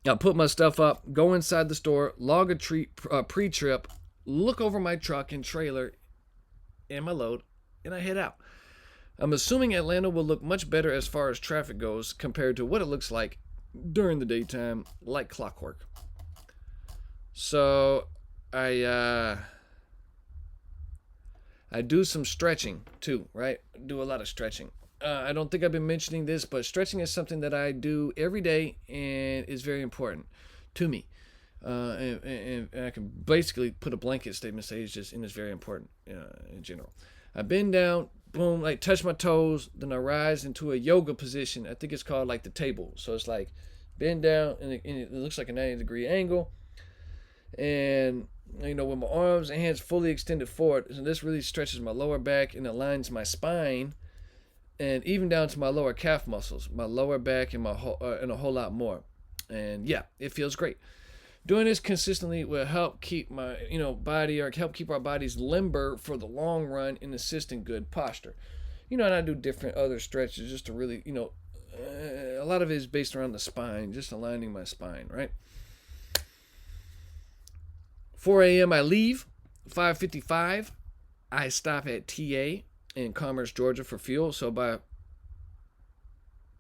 I put my stuff up, go inside the store, log a pre-trip, look over my truck and trailer and my load, and I head out. I'm assuming Atlanta will look much better as far as traffic goes compared to what it looks like during the daytime, like clockwork. So I do some stretching too, right? Do a lot of stretching. I don't think I've been mentioning this, but stretching is something that I do every day and is very important to me. And I can basically put a blanket statement say it's very important in general. I bend down, boom, touch my toes, then I rise into a yoga position. I think it's called the table. So it's bend down and it looks like a 90-degree angle. And with my arms and hands fully extended forward, and this really stretches my lower back and aligns my spine, and even down to my lower calf muscles, my lower back, and and a whole lot more. And yeah, it feels great. Doing this consistently will help keep my body, or help keep our bodies limber for the long run and assist in good posture. And I do different other stretches just to really, a lot of it is based around the spine, just aligning my spine, right? 4 a.m. I leave. 5:55, I stop at TA in Commerce, Georgia for fuel. So by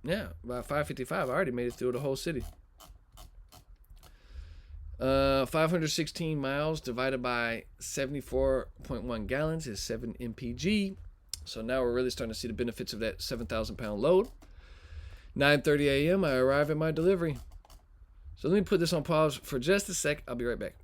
5:55, I already made it through the whole city. 516 miles divided by 74.1 gallons is 7 mpg. So now we're really starting to see the benefits of that 7,000 pound load. 9:30 a.m. I arrive at my delivery. So let me put this on pause for just a sec. I'll be right back.